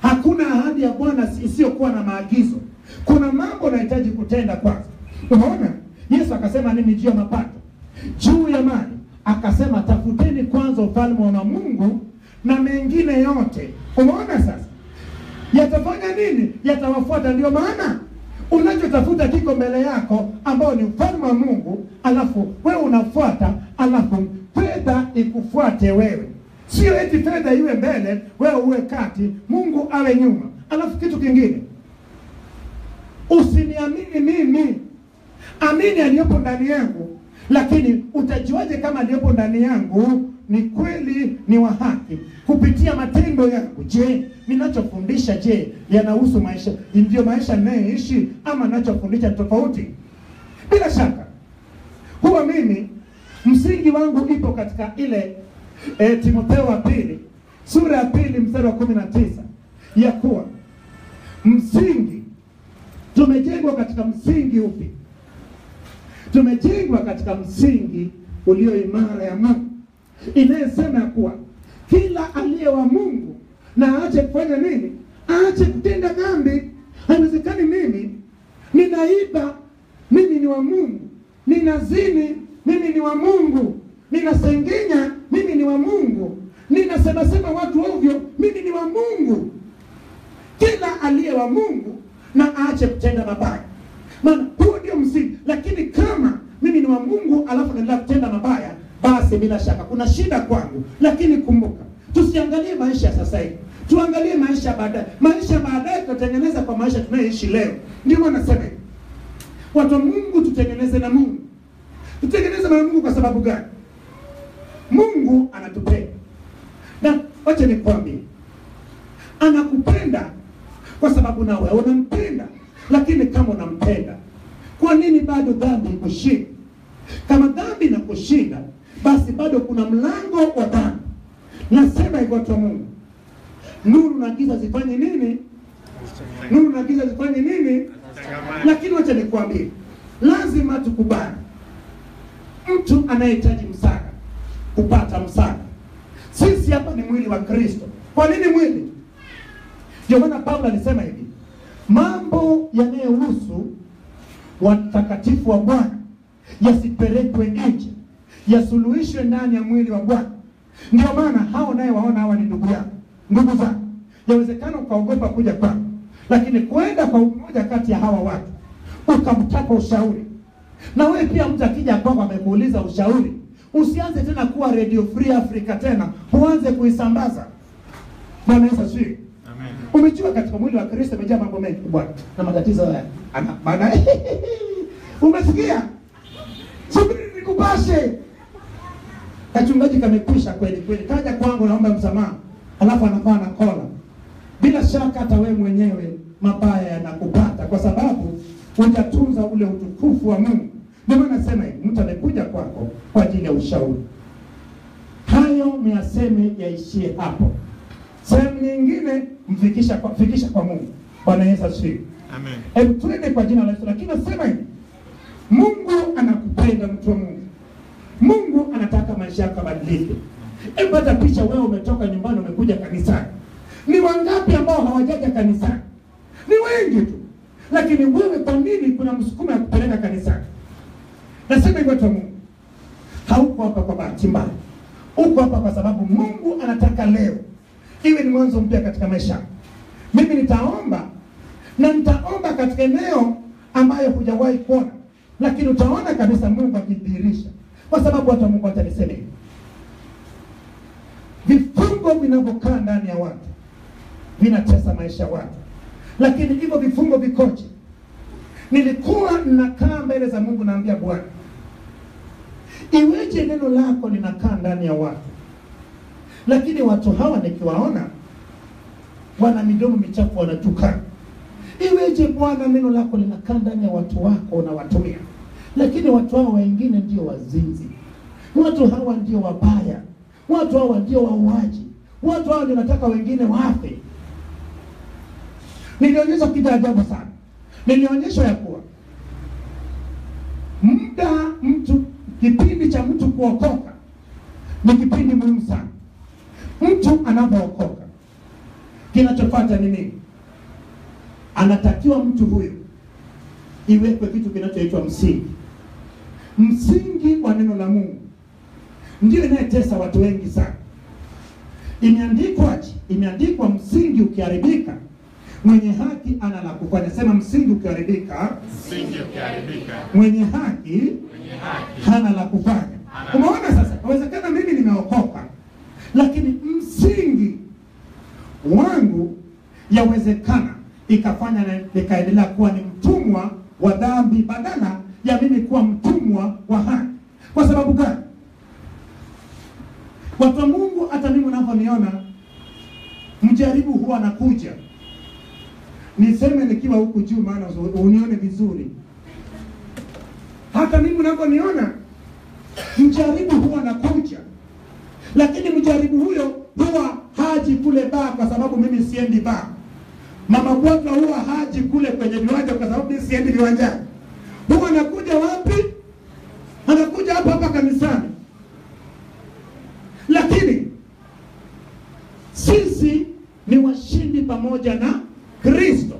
Hakuna ahadi ya Bwana isiyokuwa na maagizo. Kuna mambo unahitaji kutenda kwanza. Unaona? Yesu akasema nini juu ya mapato? Juu ya mali akasema tafuteni kwanza ufalme wa Mungu na mengine yote. Unaona sasa? Yatafanya nini? Yatawafuata. Ndio maana unachotafuta kiko mbele yako ambao ni ufalme wa Mungu, alafu wewe unafuata, alafu fedha ikufuate wewe. Sio eti fedha iwe mbele, wewe uwe kati, Mungu awe nyuma. Alafu kitu kingine, usiniamini mimi, amini aliyepo ndani yangu. Lakini utajuaje kama aliyepo ndani yangu ni kweli, ni wa haki? Kupitia matendo yangu. Je, ninachofundisha yanahusu maisha? Ndio maisha ninayeishi ama ninachofundisha tofauti? Bila shaka huwa mimi msingi wangu ipo katika ile Timotheo wa pili sura ya 2 mstari wa 19, ya kuwa msingi, tumejengwa katika msingi upi? Tumejengwa katika msingi ulio imara ya Mungu, inayesema ya kuwa kila aliye wa Mungu na aache kufanya nini? Aache kutenda dhambi. Haiwezekani mimi ninaiba, mimi ni wa Mungu. Ninazini, mimi ni wa Mungu. Ninasengenya, mimi ni wa Mungu. Ninasema watu ovyo, mimi ni wa Mungu. Kila aliye wa Mungu na aache kutenda mabaya. Maana huo ndio msingi. Lakini kama mimi ni wa Mungu alafu naendelea kutenda mabaya, basi bila shaka kuna shida kwangu. Lakini kumbuka, tusiangalie maisha sasa hivi, tuangalie maisha baadaye. Maisha baadaye tutatengeneza kwa maisha tunayoishi leo. Ndio maana nasema watu wa Mungu, tutengeneze na Mungu. Tutengeneze na Mungu kwa sababu gani? Mungu anatupenda. Na wacha nikwambie, anakupenda kwa sababu na wewe unampenda. Lakini kama unampenda, kwa nini bado dhambi ikushinda? Kama dhambi inakushinda, basi bado kuna mlango wa dhambi. Nasema hivyo watu wa Mungu, nuru na giza zifanye nini? Nuru na giza zifanye nini? Lakini wacha nikwambie, lazima tukubali, mtu anayehitaji msaada kupata msaada. Sisi hapa ni mwili wa Kristo. Kwa nini mwili? Ndio maana Paulo alisema hivi, mambo yanayohusu watakatifu wa Bwana yasipelekwe nje, yasuluhishwe ndani ya mwili wa Bwana. Ndio maana hao naye waona hawa ni ndugu yako, ndugu zako. Yawezekana ukaogopa kuja kwako, lakini kwenda kwa mmoja kati ya hawa watu ukamtaka ushauri. Na wewe pia mtu akija kwako amekuuliza ushauri, usianze tena kuwa Radio Free Africa tena, uanze kuisambaza. Bwana Yesu asifiwe. Amen. Umejua katika mwili wa Kristo umejaa mambo mengi bwana, na matatizo haya. Maana umesikia? Subiri nikupashe. Kachungaji kamekwisha kweli kweli. Kaja kwangu naomba msamaha, alafu anafaa na kola. Bila shaka hata wewe mwenyewe mabaya yanakupata kwa sababu hujatunza ule utukufu wa Mungu. Ndio maana nasema hivi, mtu amekuja kwako kwa ajili ya ushauri. Hayo miyaseme yaishie hapo. Sehemu nyingine fikisha kwa Mungu. Bwana Yesu asifiwe. Amen. Hebu tuende kwa jina la Yesu. Lakini nasema hivi, Mungu anakupenda mtu wa Mungu. Mungu anataka maisha yako badilike. Hebu pata picha, wewe umetoka nyumbani umekuja kanisani. Ni wangapi ambao hawajaja kanisani? Ni wengi tu. Lakini wewe kwa nini kuna msukumo ya kupeleka kanisani? Nasema hivyo tu Mungu. Hauko hapa kwa bahati mbaya. Uko hapa kwa sababu Mungu anataka leo iwe ni mwanzo mpya katika maisha. Mimi nitaomba na nitaomba katika eneo ambayo hujawahi kuona. Lakini utaona kabisa Mungu akidhihirisha. Kwa sababu hata Mungu atanisema hivi. Vifungo vinavyokaa ndani ya watu vinatesa maisha ya watu. Lakini hivyo vifungo vikoje? Nilikuwa ninakaa mbele za Mungu naambia Bwana, iweje neno lako linakaa ndani ya watu, lakini watu hawa nikiwaona wana midomo michafu wanatukana. Iweje Bwana neno lako linakaa ndani ya watu wako unawatumia, lakini watu hawa wengine ndio wazinzi, watu hawa ndio wabaya, watu hawa ndio wauaji, watu hawa ndio nataka wengine wafe. Nilionyesha kitu ajabu sana. Nilionyesha ya kuwa kipindi cha mtu kuokoka ni kipindi muhimu sana. Mtu anapookoka, kinachofuata ni nini? Anatakiwa mtu huyo iwekwe kitu kinachoitwa msingi. Msingi wa neno la Mungu ndio inayetesa watu wengi sana. Imeandikwa msingi ukiharibika, mwenye haki ana la kufanya. Sema msingi ukiharibika, mwenye haki hana la kufanya. Umeona sasa? Inawezekana mimi nimeokoka, lakini msingi wangu yawezekana ikafanya na nikaendelea kuwa ni mtumwa wa dhambi badala ya mimi kuwa mtumwa wa haki. Kwa sababu gani? Watu wa Mungu, hata mimi unaponiona mjaribu huwa anakuja. Niseme nikiwa huku juu maana unione vizuri. Hata mimi unaponiona mjaribu huwa anakuja. Lakini mjaribu huyo huwa haji kule baa kwa sababu mimi siendi baa. Mama bwata huwa haji kule kwenye viwanja kwa sababu mimi siendi viwanjani. Huwa anakuja wapi? Anakuja hapa kanisani. Lakini sisi ni washindi pamoja na Kristo.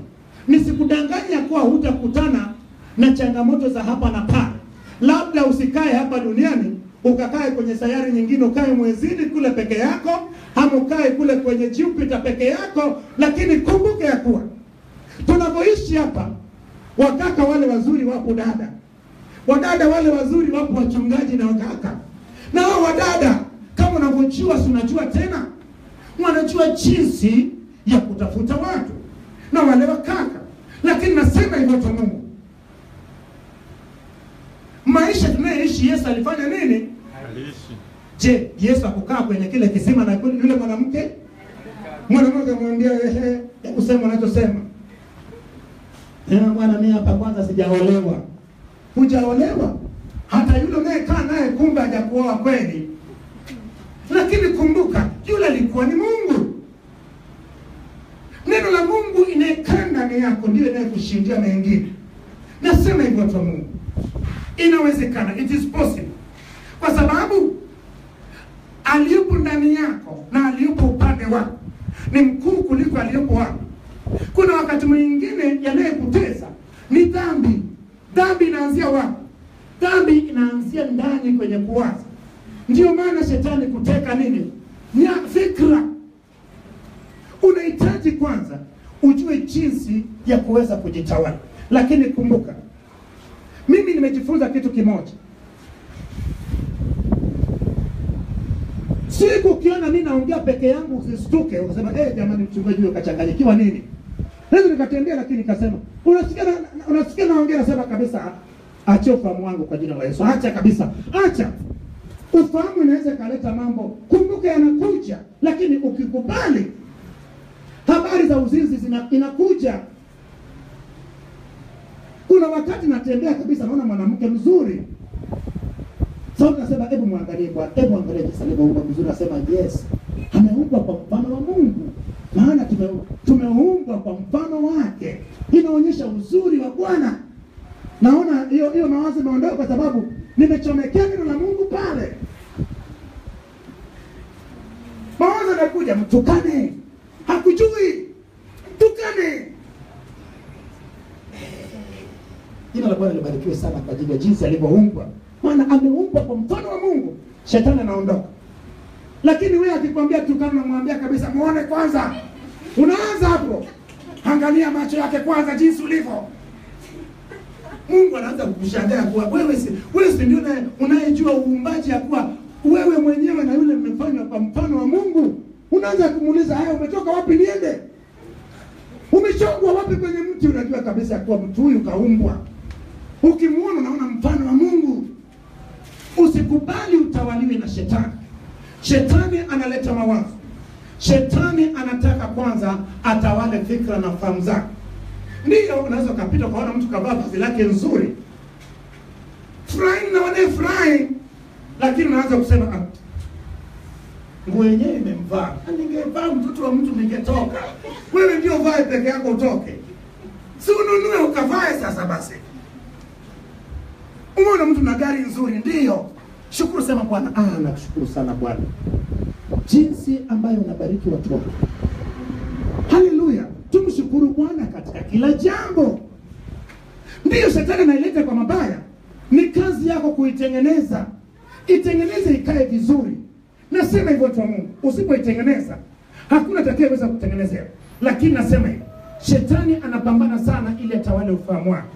Nisikudanganya kuwa hutakutana na changamoto za hapa na pale. Labda usikae hapa duniani, ukakae kwenye sayari nyingine, ukae mwezini kule peke yako, ama ukae kule kwenye Jupiter peke yako, lakini kumbuke ya kuwa tunapoishi hapa, wakaka wale wazuri wapo dada. Wadada wale wazuri wapo wachungaji na wakaka. Na hao wadada kama unavyojua, unajua tena, wanajua jinsi ya kutafuta watu. Na wale wakaka. Lakini nasema hivyo kwa Mungu, maisha tunayoishi Yesu alifanya nini? Aliishi. Je, Yesu akukaa kwenye kile kisima na yule mwanamke? Mwanamke amwambia hebu sema unachosema. Bwana mimi hapa kwanza sijaolewa. Hujaolewa? Hata yule unayekaa naye kumbe hajakuoa kweli. Lakini kumbuka, yule alikuwa ni Mungu. Neno la Mungu inayekaa ndani yako ndio inayekushindia mengine. Nasema hivyo watu wa Mungu. Inawezekana, it is possible. Kwa sababu aliyepo ndani yako na aliyepo upande wako ni mkuu kuliko aliyepo wako. Kuna wakati mwingine yanayekutesa ni dhambi. Dhambi inaanzia wapi? Dhambi inaanzia ndani kwenye kuwaza. Ndio maana shetani kuteka nini? Ni fikra. Unahitaji kwanza ujue jinsi ya kuweza kujitawala. Lakini kumbuka, mimi nimejifunza kitu kimoja. Siku ukiona mimi naongea peke yangu usistuke ukasema jamani mchungaji huyo kachanganyikiwa nini? Leo nikatembea lakini nikasema unasikia naongea nasema kabisa acha ufahamu wangu kwa jina la Yesu. Acha kabisa. Acha. Ufahamu inaweza kaleta mambo. Kumbuka yanakuja, lakini ukikubali habari za uzinzi inakuja. Kuna wakati natembea kabisa naona mwanamke mzuri. Sasa nasema hebu muangalie Bwana, hebu angalie jinsi alivyoumbwa vizuri. Nasema yes, ameumbwa kwa mfano wa Mungu. Maana tumeumbwa kwa mfano wake. Inaonyesha uzuri wa Bwana. Naona hiyo mawazo imeondoka kwa sababu nimechomekea neno la Mungu pale. Mawazo yanakuja, mtukane. Hakujui. Tukane. Jina la Bwana libarikiwe sana kwa ajili ya jinsi alivyoumbwa. Maana ameumbwa kwa mfano wa Mungu. Shetani anaondoka. Lakini wewe akikwambia tukana unamwambia kabisa muone kwanza. Unaanza hapo. Angalia macho yake kwanza jinsi ulivyo. Mungu anaanza kukushangaa kwa wewe si ndio unayejua uumbaji ya kuwa wewe mwenyewe na yule mmefanywa kwa mfano wa Mungu. Unaanza kumuuliza haya umetoka wapi niende? Umechongwa wapi kwenye mti? Unajua kabisa kwa mtu huyu kaumbwa. Ukimuona unaona mfano wa Mungu. Usikubali utawaliwe na shetani. Shetani analeta mawazo. Shetani anataka kwanza atawale fikra na fahamu zako. Ndio unaweza kupita ukaona mtu kavaa vazi lake nzuri. Furahi na wanafurahi. Lakini unaanza kusema nguo yenyewe imemvaa. Ningevaa mtoto wa mtu ningetoka. Wewe ndio vae peke yako utoke. Si ununue ukavae sasa basi. Umeona mtu na gari nzuri ndio. Shukuru sema Bwana. Nakushukuru sana Bwana. Jinsi ambayo unabariki watu wako. Haleluya. Tumshukuru Bwana katika kila jambo. Ndiyo shetani anaileta kwa mabaya. Ni kazi yako kuitengeneza. Itengeneze ikae vizuri. Nasema hivyo kwa Mungu. Usipoitengeneza hakuna atakayeweza kutengenezea. Lakini nasema hivyo. Shetani anapambana sana ili atawale ufahamu wako.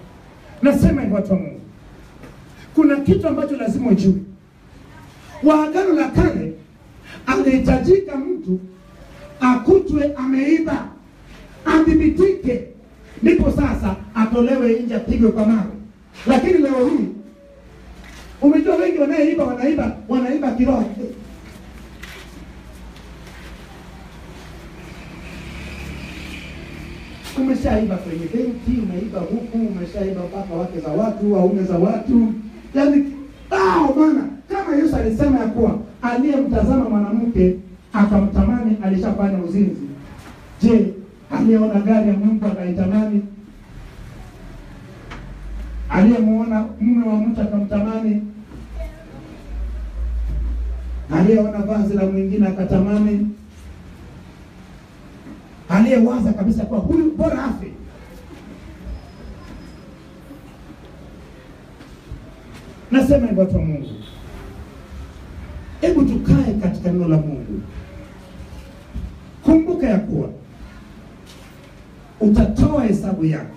Nasema hivyo kwa Mungu. Kuna kitu ambacho lazima ujue. Wa Agano la Kale alihitajika mtu akutwe ameiba, adhibitike, ndipo sasa atolewe nje apigwe kwa mawe. Lakini leo hii umejua wengi wanaiba kiroho. Umeshaiba kwenye benki, umeiba huku, umeshaiba mpaka wake za watu, waume za watu. Yaani maana kama Yesu alisema ya kuwa aliyemtazama mwanamke akamtamani alishafanya uzinzi. Je, aliyeona gari ya Mungu akaitamani? Aliyemuona mume wa mtu akamtamani? Aliyeona vazi la mwingine akatamani? Aliyewaza kabisa kwa huyu bora afe? Nasema hivyo kwa Mungu. Hebu tukae katika neno la Mungu. Kumbuka ya kuwa utatoa hesabu yako.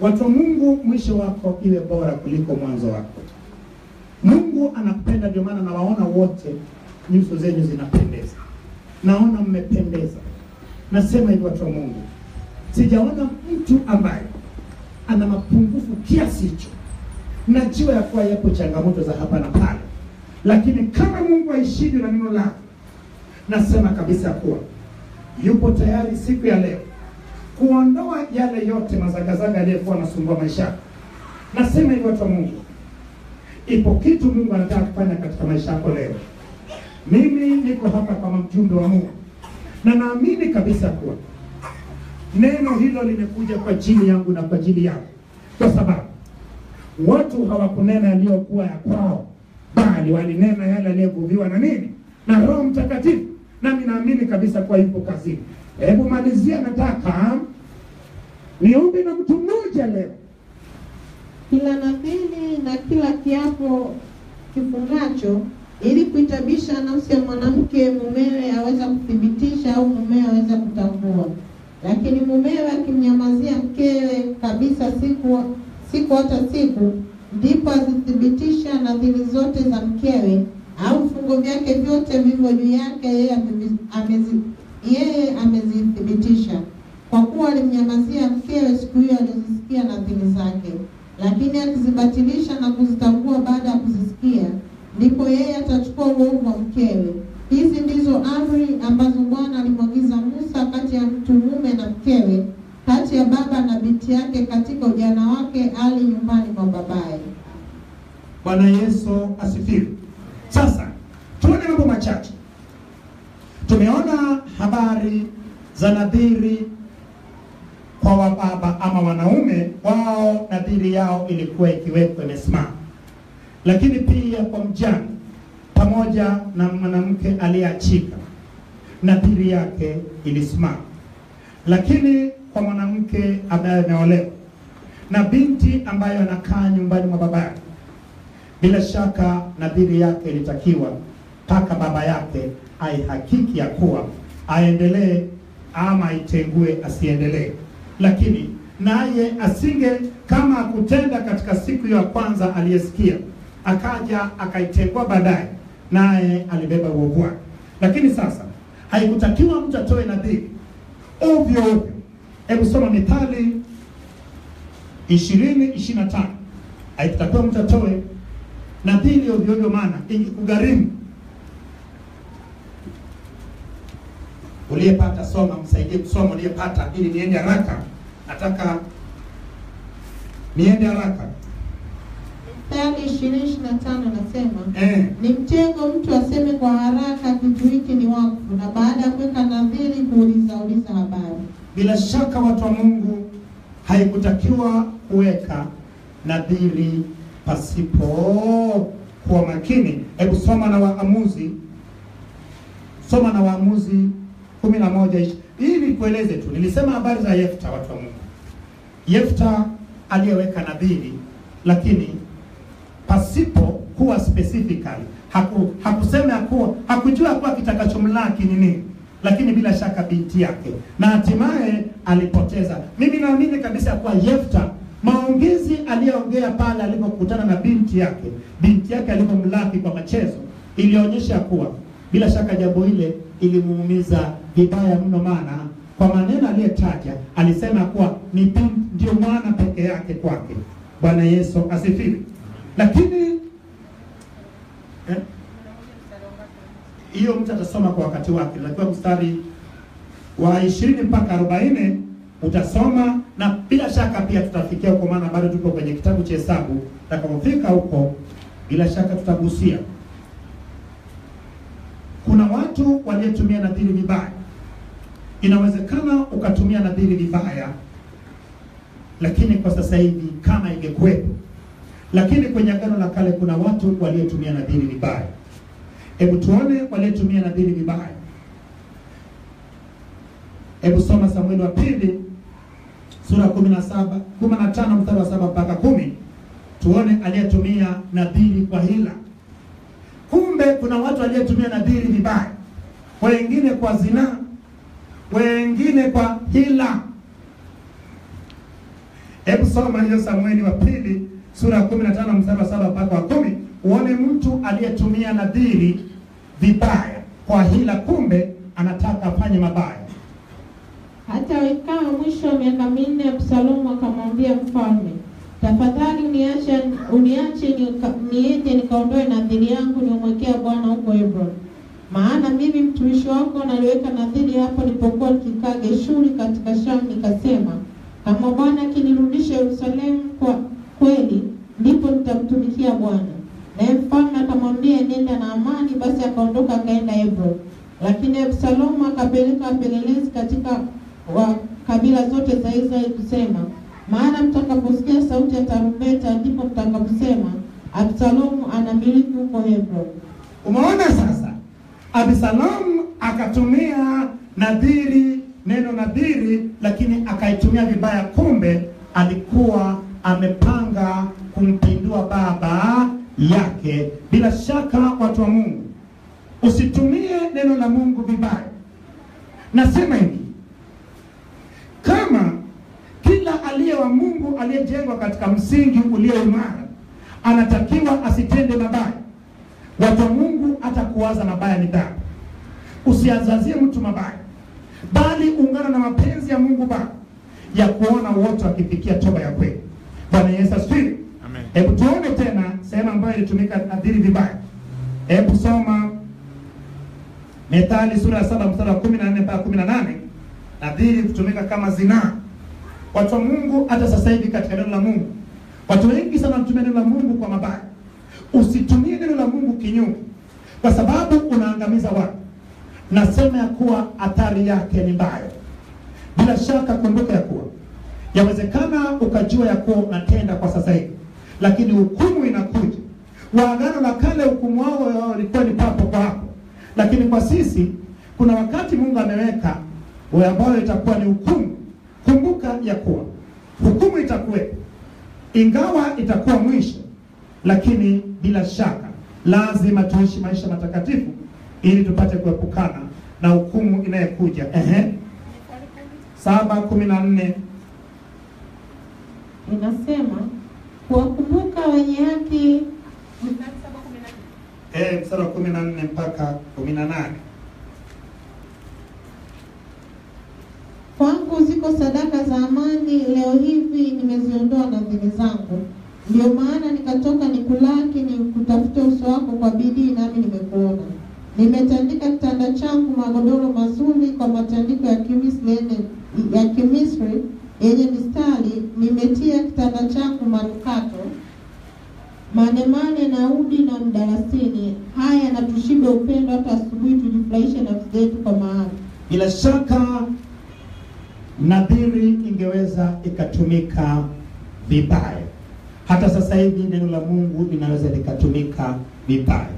Watu wa Mungu, mwisho wako iwe bora kuliko mwanzo wako. Mungu anakupenda, ndio maana nawaona wote nyuso zenu zinapendeza. Naona mmependeza. Nasema hivyo watu wa Mungu. Sijaona mtu ambaye ana mapungufu kiasi hicho. Najua ya kuwa yapo changamoto za hapa na pale. Lakini kama Mungu aishije na neno lake, nasema kabisa kuwa yupo tayari siku ya leo kuondoa yale yote mazagazaga aliyekuwa anasumbua maisha. Nasema hivyo watu wa Mungu, ipo kitu Mungu anataka kufanya katika maisha yako leo. Mimi niko hapa kama mjumbe wa Mungu, na naamini kabisa kuwa neno hilo limekuja kwa ajili yangu na kwa ajili yako, kwa sababu watu hawakunena yaliyokuwa ya kwao, bali walinena yale yaliyovuviwa na nini? Na Roho Mtakatifu. Nami naamini kabisa kwa yupo kazini. Hebu malizia, nataka niombe na mtu mmoja leo. Kila nadhiri na kila kiapo kifungacho ili kuitabisha nafsi ya mwanamke mumewe aweza kuthibitisha au mumewe aweza kutambua. Lakini mumewe akimnyamazia mkewe kabisa siku hata siku, ndipo azithibitisha nadhiri zote za mkewe au vifungo vyake vyote vivyo juu yake, yeye amezithibitisha, kwa kuwa alimnyamazia mkewe siku hiyo alizisikia nadhiri zake. Lakini akizibatilisha na kuzitambua baada ya kuzisikia, ndipo yeye atachukua uovu wa mkewe. Hizi ndizo amri ambazo Bwana alimwagiza Musa kati ya mtu mume na mkewe, kati ya baba na binti yake katika ujana wake ali nyumbani mwa babaye. Bwana Yesu asifiwe. Sasa tuone mambo machache. Tumeona habari za nadhiri kwa wababa ama wanaume, wao nadhiri yao ilikuwa ikiwekwa imesimama. Lakini pia kwa mjane pamoja na mwanamke aliyeachika, nadhiri yake ilisimama. Lakini kwa mwanamke ambaye ameolewa na binti ambaye anakaa nyumbani mwa baba yake, bila shaka nadhiri yake ilitakiwa mpaka baba yake aihakiki ya kuwa aendelee ama aitengue asiendelee. Lakini naye asinge, kama kutenda katika siku ya kwanza aliyesikia, akaja akaitengua baadaye, naye alibeba uovu wake. Lakini sasa haikutakiwa mtu atoe nadhiri ovyo ovyo. Hebu soma Mithali 20:25. Haikutakiwa mtu atoe nadhiri ovyo ovyo, maana ingekugharimu. Uliyepata soma, msaidie kusoma uliyepata, ili niende haraka. Nataka niende haraka. Mithali 20:25 nasema, ni mtego mtu aseme kwa haraka kitu hiki ni wakfu, na baada ya kuweka nadhiri kuuliza habari. Bila shaka watu wa Mungu, haikutakiwa kuweka nadhiri pasipo kuwa makini. Hebu soma na Waamuzi. Soma na Waamuzi 11. Ili kueleze tu, nilisema habari za Yefta watu wa Mungu. Yefta aliyeweka nadhiri, lakini pasipo kuwa specifically. Hakusema kuwa, hakujua kuwa kitakachomlaki ni nini. Lakini bila shaka binti yake, na hatimaye alipoteza. Mimi naamini kabisa kuwa Yefta, maongezi aliyoongea pale alipokutana na binti yake alipomlaki kwa machezo, ilionyesha kuwa bila shaka jambo ile ilimuumiza vibaya mno, maana kwa maneno aliyetaja alisema kuwa ni binti ndio mwana peke yake kwake. Bwana Yesu asifiwe. Lakini hiyo mtu atasoma kwa wakati wake. Lakini mstari wa 20 mpaka 40 utasoma, na bila shaka pia tutafikia huko, maana bado tuko kwenye kitabu cha Hesabu. Tutakapofika huko bila shaka tutagusia. Kuna watu waliotumia nadhiri vibaya. Inawezekana ukatumia nadhiri vibaya, lakini kwa sasa hivi kama ingekuwepo. Lakini kwenye Agano la Kale kuna watu waliotumia nadhiri vibaya. Hebu tuone waliotumia nadhiri vibaya. Hebu soma Samueli wa pili sura 15 mstari wa 7 mpaka 10. Tuone aliyetumia nadhiri kwa hila. Kumbe kuna watu waliotumia nadhiri vibaya, wengine kwa zinaa, wengine kwa hila. Hebu soma hiyo Samueli wa pili sura 15 mstari wa 7 mpaka 10. Uone mtu aliyetumia nadhiri vibaya kwa hila, kumbe anataka afanye mabaya. Hata ikawa mwisho wa miaka 4, Absalomu akamwambia mfalme, tafadhali uniache niende nikaondoe nadhiri yangu niomwekea Bwana huko Hebron. Maana mimi mtumishi wako naliweka nadhiri hapo nilipokuwa nikikaa Geshuri katika Shamu, nikasema, kama Bwana akinirudisha Yerusalemu kwa kweli, ndipo nitamtumikia Bwana. Naye mfalme akamwambia, nenda na amani. Basi akaondoka akaenda Hebron. Lakini Absalomu akapeleka wapelelezi katika kabila zote za Israeli kusema, maana mtakaposikia sauti ya tarumbeta, ndipo mtakaposema, Absalomu anamiliki huko Hebron. Umeona sasa? Absalomu akatumia nadhiri, neno nadhiri, lakini akaitumia vibaya. Kumbe alikuwa amepanga kumpindua baba yake. Bila shaka watu wa Mungu, usitumie neno la Mungu vibaya. Nasema hivi, kama kila aliye wa Mungu aliyejengwa katika msingi ulio imara anatakiwa asitende mabaya, watu wa Mungu atakuwaza mabaya ni dhambi. Usiazazie mtu mabaya, bali ungana na mapenzi ya Mungu Baba ya kuona wote wakifikia toba ya kweli. Bwana Yesu asifiwe. Amen. Hebu tuone tena sehemu ambayo ilitumika nadhiri vibaya. Hebu soma Methali sura ya 7 mstari wa 14 mpaka 18. Nadhiri kutumika kama zinaa. Watu wa Mungu, hata sasa hivi katika neno la Mungu, watu wengi sana wanatumia neno la Mungu kwa mabaya. Usitumie neno la Mungu kinyume, kwa sababu unaangamiza watu. Nasema ya kuwa athari yake ni mbaya. Bila shaka kumbuka ya kuwa yawezekana ukajua ya kuwa unatenda kwa sasa hivi, lakini hukumu inakuja. Wa Agano la Kale hukumu wao ilikuwa ni papo kwa hapo, lakini kwa sisi kuna wakati Mungu ameweka ambayo itakuwa ni hukumu. Kumbuka ya kuwa hukumu itakuwepo, ingawa itakuwa mwisho, lakini bila shaka lazima tuishi maisha matakatifu ili tupate kuepukana na hukumu inayokuja. 7:14 inasema, kuwakumbuka wenye haki. Mstari wa 14 mpaka 18. Kwangu ziko sadaka za amani, leo hivi nimeziondoa nadhiri zangu. Ndio maana nikatoka nikulaki, nikutafuta uso wako kwa bidii, nami nimekuona. Nimetandika kitanda changu magodoro mazuri kwa matandiko ya Kimisri yenye mistari. Nimetia kitanda changu manukato, manemane na udi na mdalasini. Haya, na tushibe upendo hata asubuhi, tujifurahishe nafsi zetu kwa maana. Bila shaka nadhiri ingeweza ikatumika vibaya. Hata sasa hivi neno la Mungu linaweza likatumika vibaya.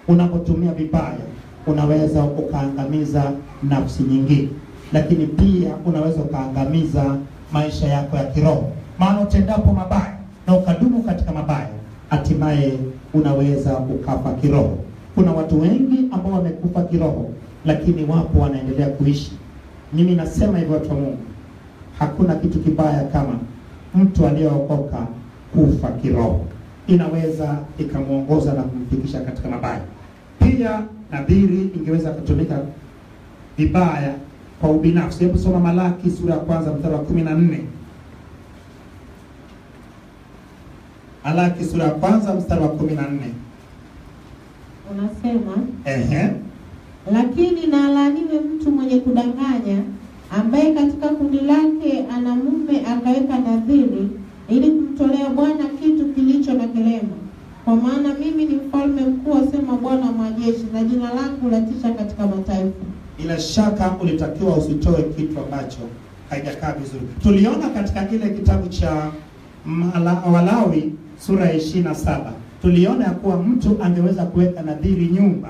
Unapotumia vibaya, unaweza ukaangamiza nafsi nyingine, lakini pia unaweza ukaangamiza maisha yako ya kiroho. Maana utendapo mabaya na ukadumu katika mabaya, hatimaye unaweza ukafa kiroho. Kuna watu wengi ambao wamekufa kiroho, lakini wapo wanaendelea kuishi. Mimi nasema hivyo, watu wa Mungu, hakuna kitu kibaya kama mtu aliyeokoka kufa kiroho. Inaweza ikamuongoza na kumfikisha katika mabaya. Pia nadhiri ingeweza kutumika vibaya kwa ubinafsi. Hebu soma Malaki sura ya 1 mstari wa 14. Malaki sura ya 1 mstari wa 14. Unasema, lakini na alaaniwe mtu mwenye kudanganya, ambaye katika kundi lake ana mume akaweka nadhiri, ili kumtolea Bwana kitu kilicho na kilema. Kwa maana mimi ni mfalme mkuu, asema Bwana wa majeshi, na jina langu latisha katika mataifa. Bila shaka ulitakiwa usitoe kitu ambacho haijakaa vizuri. Tuliona katika kile kitabu cha Walawi sura ya 27. Tuliona ya kuwa mtu angeweza kuweka nadhiri nyumba,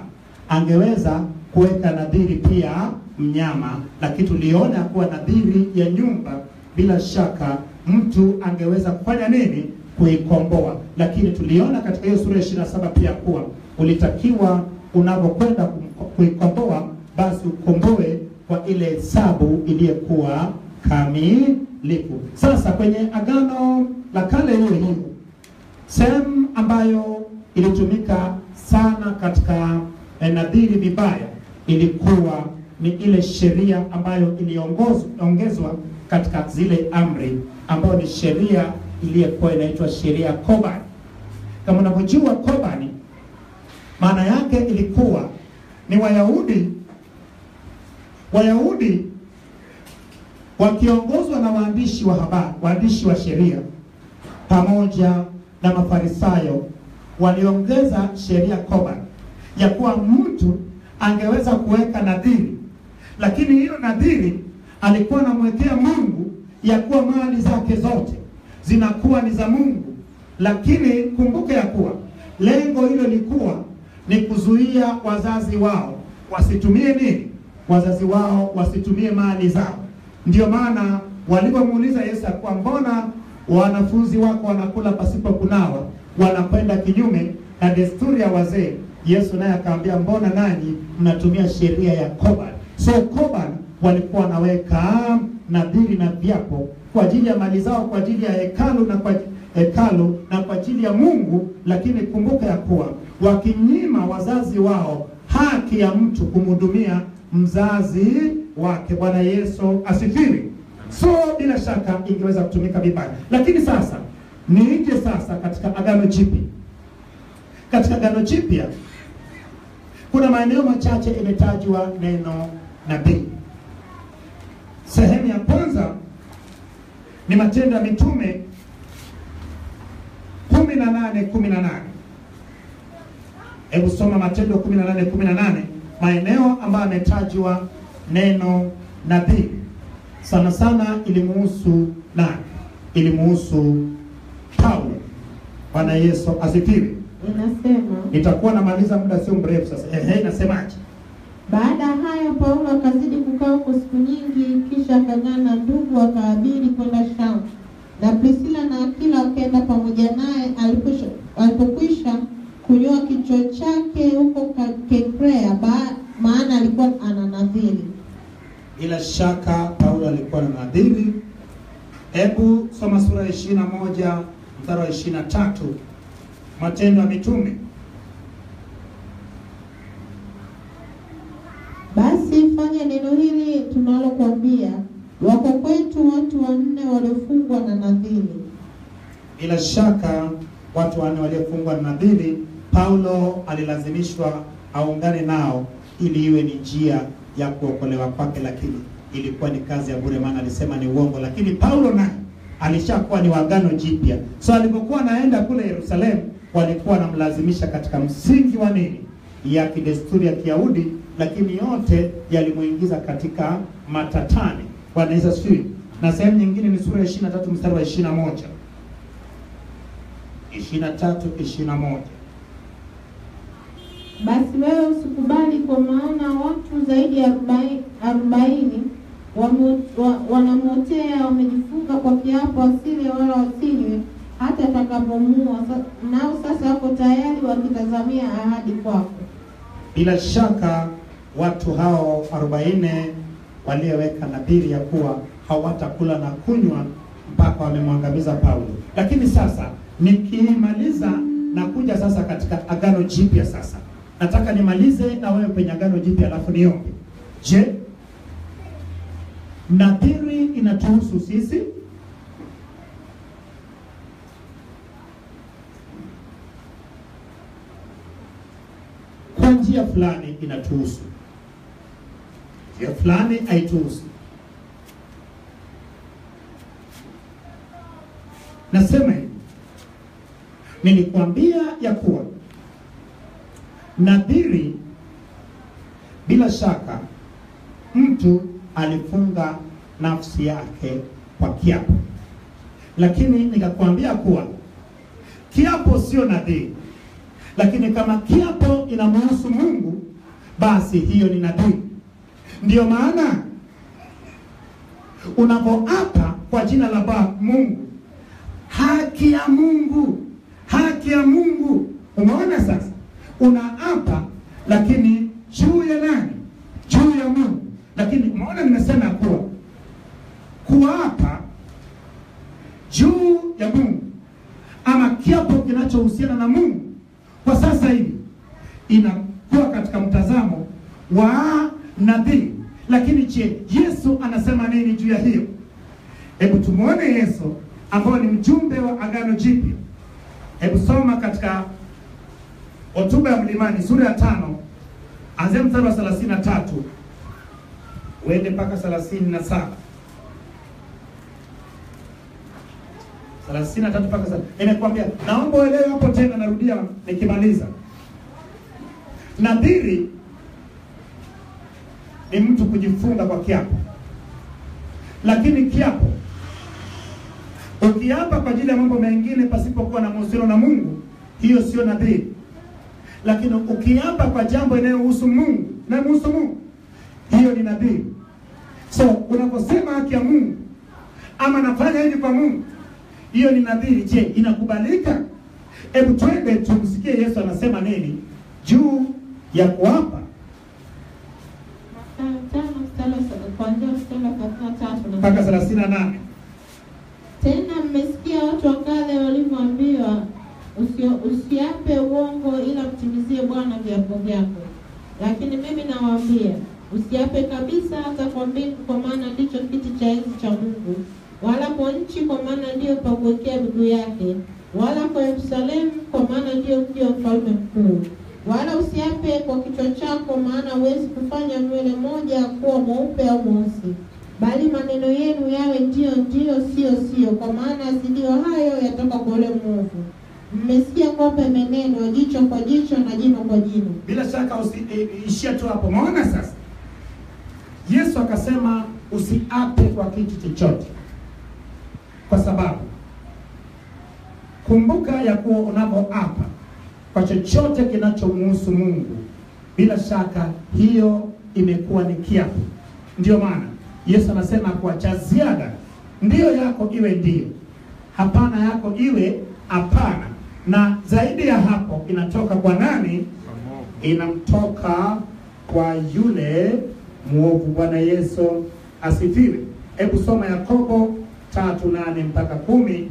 angeweza kuweka nadhiri pia mnyama, lakini tuliona ya kuwa nadhiri ya nyumba bila shaka mtu angeweza kufanya nini? Kuikomboa. Lakini tuliona katika hiyo sura ya 27 pia kuwa ulitakiwa unapokwenda kuikomboa, basi ukomboe kwa ile hesabu iliyokuwa kamilifu. Sasa kwenye Agano la Kale hiyo sehemu ambayo ilitumika sana katika nadhiri vibaya ilikuwa ni ile sheria ambayo iliongezwa katika zile amri, ambayo ni sheria iliyokuwa inaitwa sheria ya Kobani. Kama unavyojua Kobani, maana yake ilikuwa ni Wayahudi wakiongozwa na waandishi wa sheria pamoja na Mafarisayo waliongeza sheria Korban ya kuwa mtu angeweza kuweka nadhiri, lakini hiyo nadhiri alikuwa anamwekea Mungu ya kuwa mali zake zote zinakuwa ni za Mungu. Lakini kumbuke ya kuwa lengo hilo lilikuwa ni kuzuia wazazi wao wasitumie mali zao. Ndio maana walipomuuliza Yesu kwa mbona wanafunzi wako wanakula pasipo kunawa, wanakwenda kinyume na desturi ya wazee, Yesu naye akaambia mbona nanyi mnatumia sheria ya Korban. So Korban walikuwa wanaweka nadhiri na viapo kwa ajili ya mali zao, kwa ajili ya hekalu na kwa ajili ya Mungu. Lakini kumbuka ya kuwa wakinyima wazazi wao haki ya mtu kumhudumia mzazi wake. Bwana Yesu asifiwe. So bila shaka ingeweza kutumika vibaya. Lakini sasa nije sasa katika Agano Jipya. Katika Agano Jipya kuna maeneo machache imetajwa neno nabii. Sehemu ya kwanza ni Matendo ya Mitume 18:18. Hebu soma Matendo 18:18, maeneo ambayo ametajwa neno nabii. Sana sana ilimuhusu nani? Ilimuhusu Paulo. Bwana Yesu asifiwe. Inasema, nitakuwa namaliza muda sio mrefu sasa. Inasemaje? Baada ya hayo Paulo akazidi kukaa huko siku nyingi, kisha akagana na ndugu akaabiri kwenda Shamu. Na Priscilla na Akila wakaenda pamoja naye. Alipokwisha kunyoa kichwa chake huko Kekrea, maana alikuwa ana nadhiri. Bila shaka Paulo alikuwa na nadhiri. Hebu soma sura ya 21 mstari wa 23, Matendo ya Mitume. Basi fanya neno hili tunalokuambia, wako kwetu watu 4 waliofungwa na nadhiri. Bila shaka watu 4 waliofungwa na nadhiri, Paulo alilazimishwa aungane nao ili iwe ni njia ya kuokolewa kwake, lakini ilikuwa ni kazi ya bure, maana alisema ni uongo. Lakini Paulo naye alishakuwa ni Agano Jipya. So alipokuwa anaenda kule Yerusalemu, walikuwa wanamlazimisha katika msingi wa nini? Ya kidesturi ya Kiyahudi, lakini yote yalimuingiza katika matatani. Bwana Yesu asifiwe. Na sehemu nyingine ni sura ya 23 mstari wa 21. 23:21. Basi wewe usikubali, kwa maana watu zaidi ya 40 wanamotea wamejifunga kwa kiapo wasile wala wasinywe hata atakapomua. Nao sasa wako tayari wakitazamia ahadi kwako. Bila shaka watu hao 40 walioweka nadhiri ya kuwa hawatakula na kunywa mpaka wamemwangamiza Paulo. Lakini sasa nikimaliza na kuja sasa katika Agano Jipya. Sasa nataka nimalize na wewe kwenye Agano Jipya alafu niombe. Je, nadhiri inatuhusu sisi? Kwa njia fulani inatuhusu, njia fulani haituhusu. Nasema hivi, nilikwambia ya kuwa nadhiri bila shaka mtu alifunga nafsi yake kwa kiapo, lakini nikakwambia kuwa kiapo sio nadhiri. Lakini kama kiapo inamhusu Mungu, basi hiyo ni nadhiri. Ndiyo maana unapoapa kwa jina la Mungu, haki ya Mungu, umeona sasa, unaapa lakini juu ya nani? Juu ya Mungu. Lakini umeona nimesema kuwa kuapa juu ya Mungu ama kiapo kinachohusiana na Mungu kwa sasa hivi inakuwa katika mtazamo wa nadhiri. Lakini je, Yesu anasema nini juu ya hiyo? Hebu tumuone Yesu ambaye ni mjumbe wa Agano Jipya. Hebu soma katika hotuba ya mlimani sura ya 5 Anzia mstari wa 33 uende mpaka 37. 33 mpaka 37. Inakwambia, naomba uelewe hapo tena, narudia nikimaliza. Nadhiri ni mtu kujifunga kwa kiapo. Lakini kiapo, ukiapa kwa ajili ya mambo mengine pasipokuwa na mahusiano na Mungu, hiyo sio nadhiri. Lakini ukiapa kwa jambo linalohusu Mungu, na muhusu Mungu, hiyo ni nadhiri. So unaposema haki ya Mungu ama nafanya hivi kwa Mungu, hiyo ni nadhiri. Je, inakubalika? Hebu twende tumsikie Yesu anasema nini juu ya kuapa. Mpaka 38. Tena mmesikia watu wa kale walivyoambiwa, usiape uongo ila mtimizie Bwana viapo vyako. Lakini mimi nawaambia, usiape kabisa, hata kwa mbingu, kwa maana ndicho kiti cha enzi cha Mungu, wala kwa nchi, kwa maana ndiyo pa kuwekea miguu yake, wala kwa Yerusalemu, kwa maana ndiyo mji wa mfalme mkuu. Wala usiape kwa kichwa chako, maana huwezi kufanya nywele moja kuwa mweupe au mweusi. Bali maneno yenu yawe ndio ndio, sio sio, kwa maana azidio hayo yatoka kwa ule mwovu. Mmesikia kwamba imenenwa, jicho kwa jicho na jino kwa jino. Bila shaka usiishia tu hapo. Maana sasa Yesu akasema usiape kwa kitu chochote, kwa sababu kumbuka ya kuwa unapoapa kwa chochote kinachomhusu Mungu, bila shaka hiyo imekuwa ni kiapo. Ndio maana Yesu anasema kwa cha ziada, ndio yako iwe ndio, hapana yako iwe hapana. Na zaidi ya hapo inatoka kwa nani? Inamtoka kwa yule mwovu. Bwana Yesu asifiwe. Hebu soma Yakobo 3:8 mpaka 10.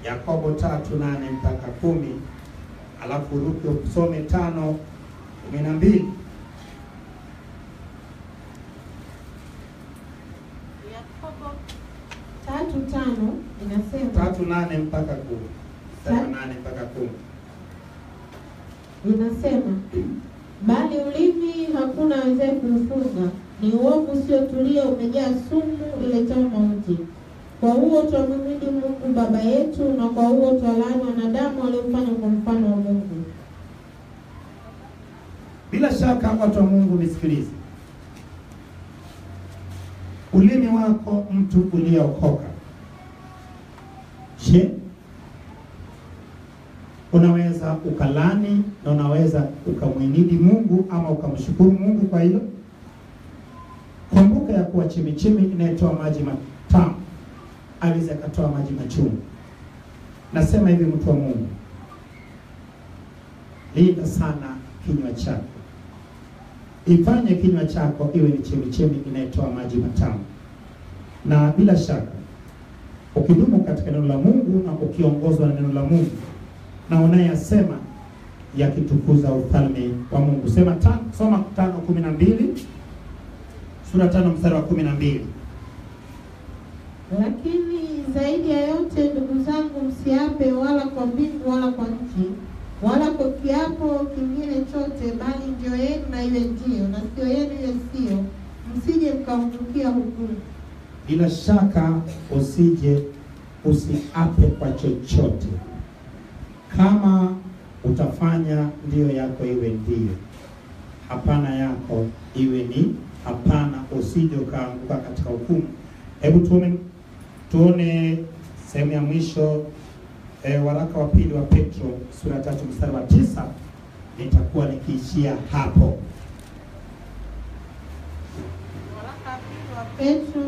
Yakobo 3:8 mpaka 10. Alafu ruke usome 5:12. Yakobo 3:5 inasema 3:8 mpaka 10. 8 mpaka 10. Inasema, bali ulimi hakuna awezaye kuufunga, ni uovu usiotulia, umejaa sumu iletayo mauti. Kwa huo twamhimidi Mungu Baba yetu, na kwa huo twalaani wanadamu waliofanywa kwa mfano wa Mungu. Bila shaka watu wa Mungu nisikilize. Ulimi wako mtu uliokoka, je, unaweza ukalani na unaweza ukamhimidi Mungu ama ukamshukuru Mungu kwa hilo? Kumbuka ya kuwa chemichemi inayotoa maji matamu aweza akatoa maji machungu. Nasema hivi, mtu wa Mungu, linda sana kinywa chako. Ifanye kinywa chako iwe ni chemichemi inayotoa maji matamu. Na bila shaka ukidumu katika neno la Mungu na ukiongozwa na neno la Mungu na unayasema yakitukuza ufalme wa Mungu. Soma 5:12. Sura 5 mstari wa 12. Lakini zaidi ya yote, ndugu zangu, msiape wala kwa mbingu wala kwa nchi wala kwa kiapo kingine chote, bali ndio yenu na iwe ndio, na sio yenu iwe sio, msije mkaangukia hukumu. Bila shaka usiape kwa chochote. Kama utafanya ndio yako iwe ndio, hapana yako iwe ni hapana, usije ukaanguka katika hukumu. Hebu tuone sehemu ya mwisho, waraka wa pili wa Petro sura 3 mstari wa 9. Nitakuwa nikiishia hapo. Waraka wa pili wa Petro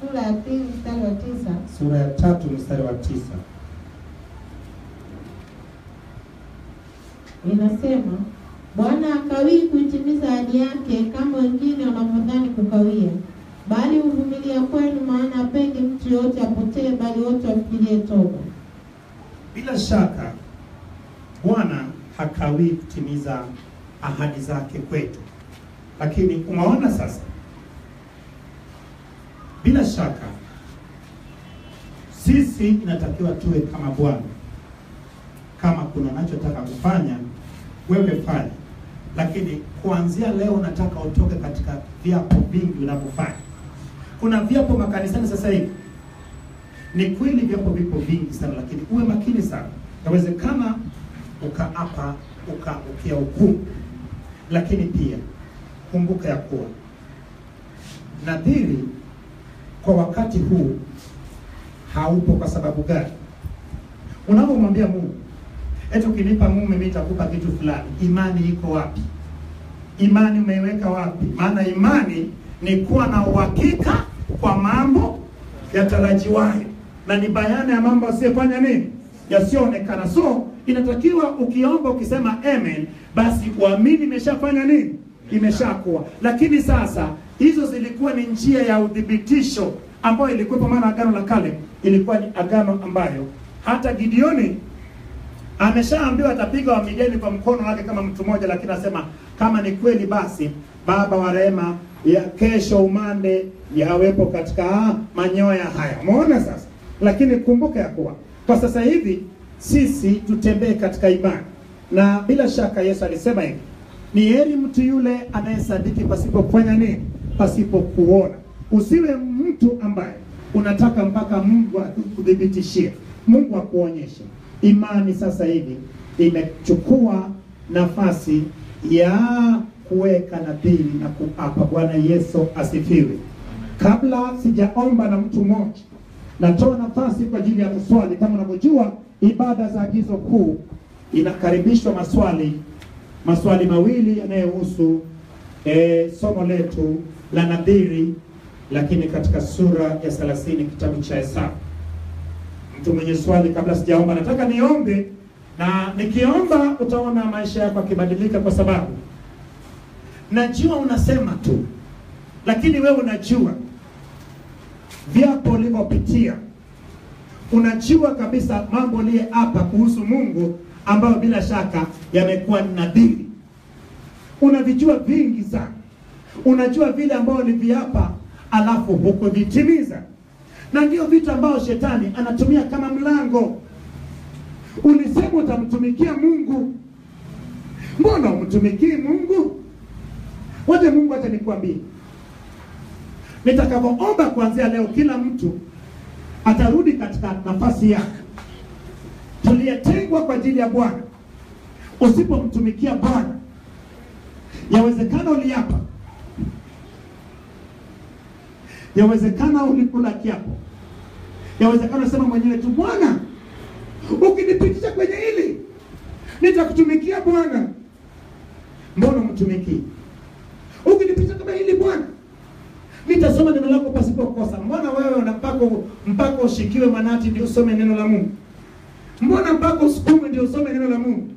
sura ya 2 mstari wa 9. Sura ya 3 mstari wa 9. Inasema, Bwana hakawii kuitimiza ahadi yake kama wengine wanavyodhani kukawia, bali huvumilia kwenu, maana hapendi mtu yote apotee, bali wote wafikirie toba. Bila shaka Bwana hakawii kutimiza ahadi zake kwetu. Lakini umeona sasa, bila shaka sisi inatakiwa tuwe kama Bwana. Kama kuna unachotaka kufanya, wewe fanya. lakini kuanzia leo nataka utoke katika viapo vingi unavyofanya. Kuna viapo makanisani sasa hivi. Ni kweli viapo vipo vingi sana, lakini uwe makini sana. Inawezekana ukaapa ukia hukumu, lakini pia kumbuka ya kuwa nadhiri kwa wakati huu haupo. Kwa sababu gani? Unapomwambia Mungu, eti ukinipa mume mimi nitakupa kitu fulani, imani iko wapi? Imani umeiweka wapi? Maana imani ni kuwa na uhakika kwa mambo yatarajiwayo, na ni bayana ya mambo asiyofanya nini, yasioonekana. So inatakiwa ukiomba ukisema amen, basi uamini imeshafanya nini, imeshakuwa. Lakini sasa hizo zilikuwa ni njia ya udhibitisho ambayo ilikuwa, kwa maana agano la kale ilikuwa ni agano ambayo hata Gideoni ameshaambiwa atapiga wa Midiani kwa mkono wake kama mtu mmoja, lakini anasema kama ni kweli basi Baba wa rehema, ya kesho umande yawepo katika manyoya haya. Umeona sasa? Lakini kumbuka ya kuwa kwa sasa hivi sisi tutembee katika imani, na bila shaka Yesu alisema hivi, ni heri mtu yule anayesadiki pasipo kufanya nini, pasipo kuona. Usiwe mtu ambaye unataka mpaka Mungu akudhibitishie, Mungu akuonyeshe. Imani sasa hivi imechukua nafasi ya kuweka nadhiri na kuapa. Bwana Yesu asifiwe. Kabla sijaomba na mtu mmoja, natoa nafasi kwa ajili ya maswali. Kama unavyojua, ibada za agizo kuu inakaribishwa maswali mawili yanayohusu somo letu la nadhiri, lakini katika sura ya 30 kitabu cha Hesabu. Mtu mwenye swali kabla sijaomba, nataka niombe, na nikiomba utaona maisha yako yakibadilika, kwa sababu najua unasema tu, lakini wewe unajua viapo ulivyopitia, unajua kabisa mambo liye hapa kuhusu Mungu ambayo bila shaka yamekuwa ni nadhiri. Unavijua vingi sana, unajua vile ambao uliviapa alafu hukuvitimiza, na ndio vitu ambao shetani anatumia kama mlango. Ulisema utamtumikia Mungu, mbona umtumikii Mungu? Waje Mungu hata nikwambie, nitakapoomba kuanzia leo, kila mtu atarudi katika nafasi yake tuliyetengwa kwa ajili ya Bwana. Usipomtumikia Bwana, yawezekana uliapa, yawezekana ulikula kiapo, yawezekana unasema mwenyewe tu, Bwana ukinipitisha kwenye hili nitakutumikia Bwana. Mbona umtumikii? Ukinipitisha kama hili Bwana nitasoma neno lako pasipo kukosa. Mbona wewe mpaka ushikiwe manati ndio usome neno la Mungu? Mbona mpaka usukume ndio usome neno la Mungu?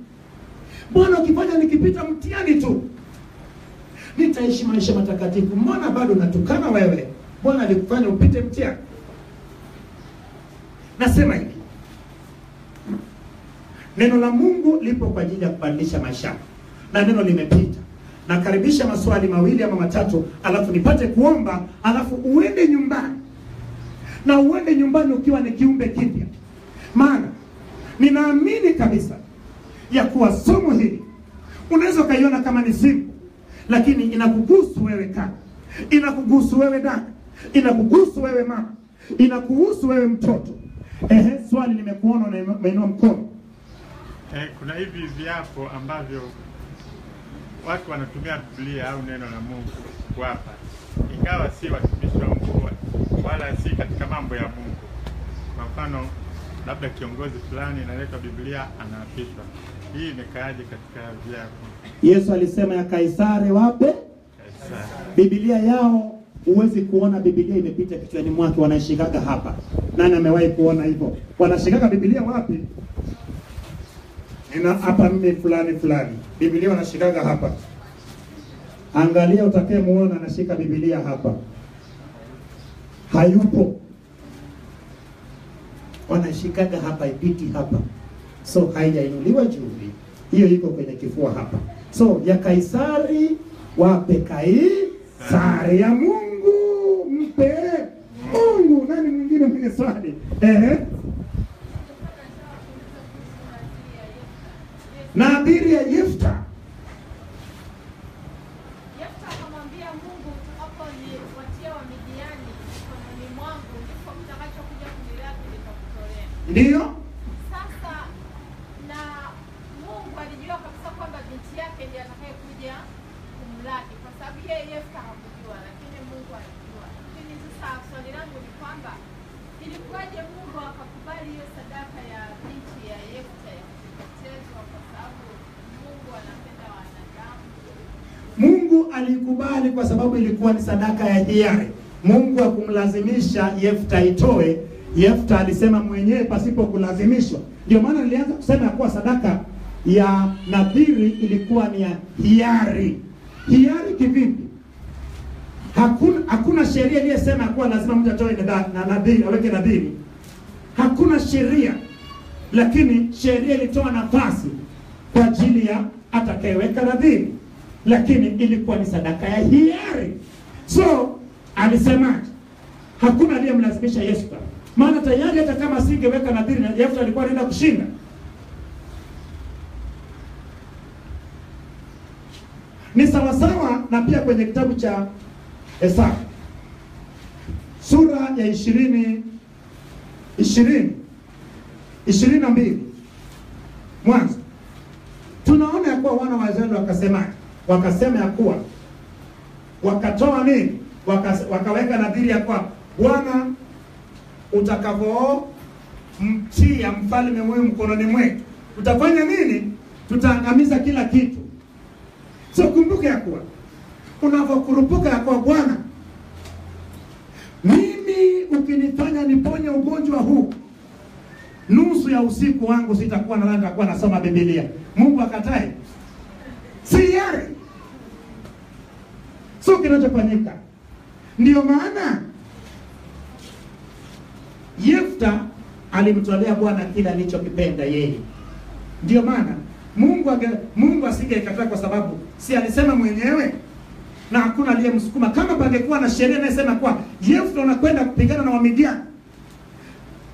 Mbona ukifanya nikipita mtihani tu nitaishi maisha matakatifu? Mbona bado unatukana wewe? Bwana alikufanya upite mtihani. Nasema hivi, neno la Mungu lipo kwa ajili ya kubadilisha maisha, na neno limepita. Nakaribisha maswali mawili ama matatu, alafu nipate kuomba, alafu uende nyumbani. Na uende nyumbani ukiwa ni kiumbe kipya. Maana ninaamini kabisa ya kuwa somo hili unaweza kaiona kama ni simu, lakini inakugusu wewe kaka, inakugusu wewe dada, inakugusu wewe mama, inakuhusu wewe mtoto. Swali nimekuona na umeinua mkono. Kuna hivi viapo ambavyo watu wanatumia Biblia au neno la Mungu kuapa, ingawa si watumishi wa Mungu wala si katika mambo ya Mungu. Kwa mfano, labda kiongozi fulani analeta Biblia anaapishwa. Hii imekaaje katika viapo? Yesu alisema ya Kaisari wape Kaisari. Biblia yao huwezi kuona Biblia imepita kichwani mwake, wanaishikaga hapa. Nani amewahi kuona hivyo? Wanashikaga Biblia wapi? Nina hapa mimi fulani. Biblia wanashikaga hapa. Angalia utakayemuona anashika Biblia hapa. Hayupo. Wanashikaga hapa, ipiti hapa. So haijainuliwa juu. Hiyo iko kwenye kifua hapa. So ya Kaisari wape Kaisari, ya Mungu mpe Mungu. Nani mwingine mwenye swali? Nadhiri ya Yefta. Ndiyo? Sasa na Mungu alijua kabisa kwamba binti yake ndiye atakayekuja kumlaki, kwa sababu yeye Yefta hakujua, lakini Mungu alijua. Lakini sasa swali langu ni kwamba ilikuwaje Mungu akakubali hiyo sadaka ya binti ya Yefta ya kuteketezwa, kwa sababu Mungu anapenda wanadamu? Mungu alikubali kwa sababu ilikuwa ni sadaka ya hiari. Mungu hakumlazimisha Yefta itoe. Yefta alisema mwenyewe pasipo kulazimishwa. Ndio maana nilianza kusema ya kuwa sadaka ya nadhiri ilikuwa ni ya hiari. Hiari kivipi? Hakuna sheria iliyosema kuwa lazima mtu atoe na nadhiri, aweke nadhiri. Hakuna sheria. Lakini sheria ilitoa nafasi kwa ajili ya atakayeweka nadhiri. Lakini ilikuwa ni sadaka ya hiari. So, alisemaje? Hakuna aliyemlazimisha Yefta. Maana tayari hata kama singeweka nadhiri na Yefta alikuwa anaenda kushinda. Ni sawasawa na pia kwenye kitabu cha Hesabu sura ya 22 Mwanzo. Tunaona ya kuwa wana wa Israeli wakasema ya kuwa wakatoa nini? Wakaweka nadhiri ya kuwa Bwana utakavomtia mfalme huyu mkononi mwetu, tutafanya nini? Tutaangamiza kila kitu. So kumbuka ya kuwa unavokurupuka ya kuwa Bwana, mimi ukinifanya niponye ugonjwa huu, nusu ya usiku wangu sitakuwa na landa kuwa nasoma Biblia. Mungu akatae? Si yari. So kinachofanyika, ndio maana Yefta alimtolea Bwana kila alichokipenda yeye. Ndio maana Mungu asingekataa, kwa sababu si alisema mwenyewe na hakuna aliyemsukuma. Kama pangekuwa na sheria inayosema kwa Yefta unakwenda kupigana na Wamidiani,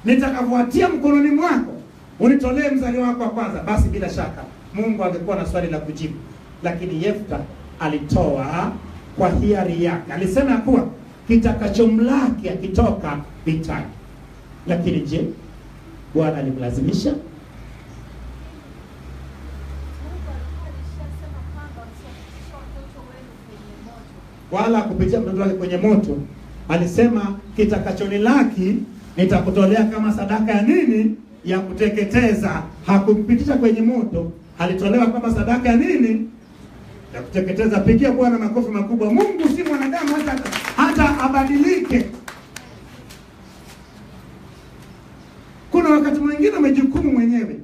nitakavyoatia mkononi mwako unitolee mzaliwa wako wa kwanza, basi bila shaka Mungu angekuwa na swali la kujibu. Lakini Yefta alitoa kwa hiari yake. Alisema kuwa kitakachomlaki akitoka vitani. Lakini je, Bwana alimlazimisha? Wala kupitia mtoto wake kwenye moto. Alisema kitakachonilaki nitakutolea kama sadaka ya nini? Ya kuteketeza. Hakumpitisha kwenye moto, alitolewa kama sadaka ya nini? Ya kuteketeza. Pigia Bwana makofi makubwa. Mungu si mwanadamu hata abadilike. Kuna wakati mwingine umejukumu mwenyewe.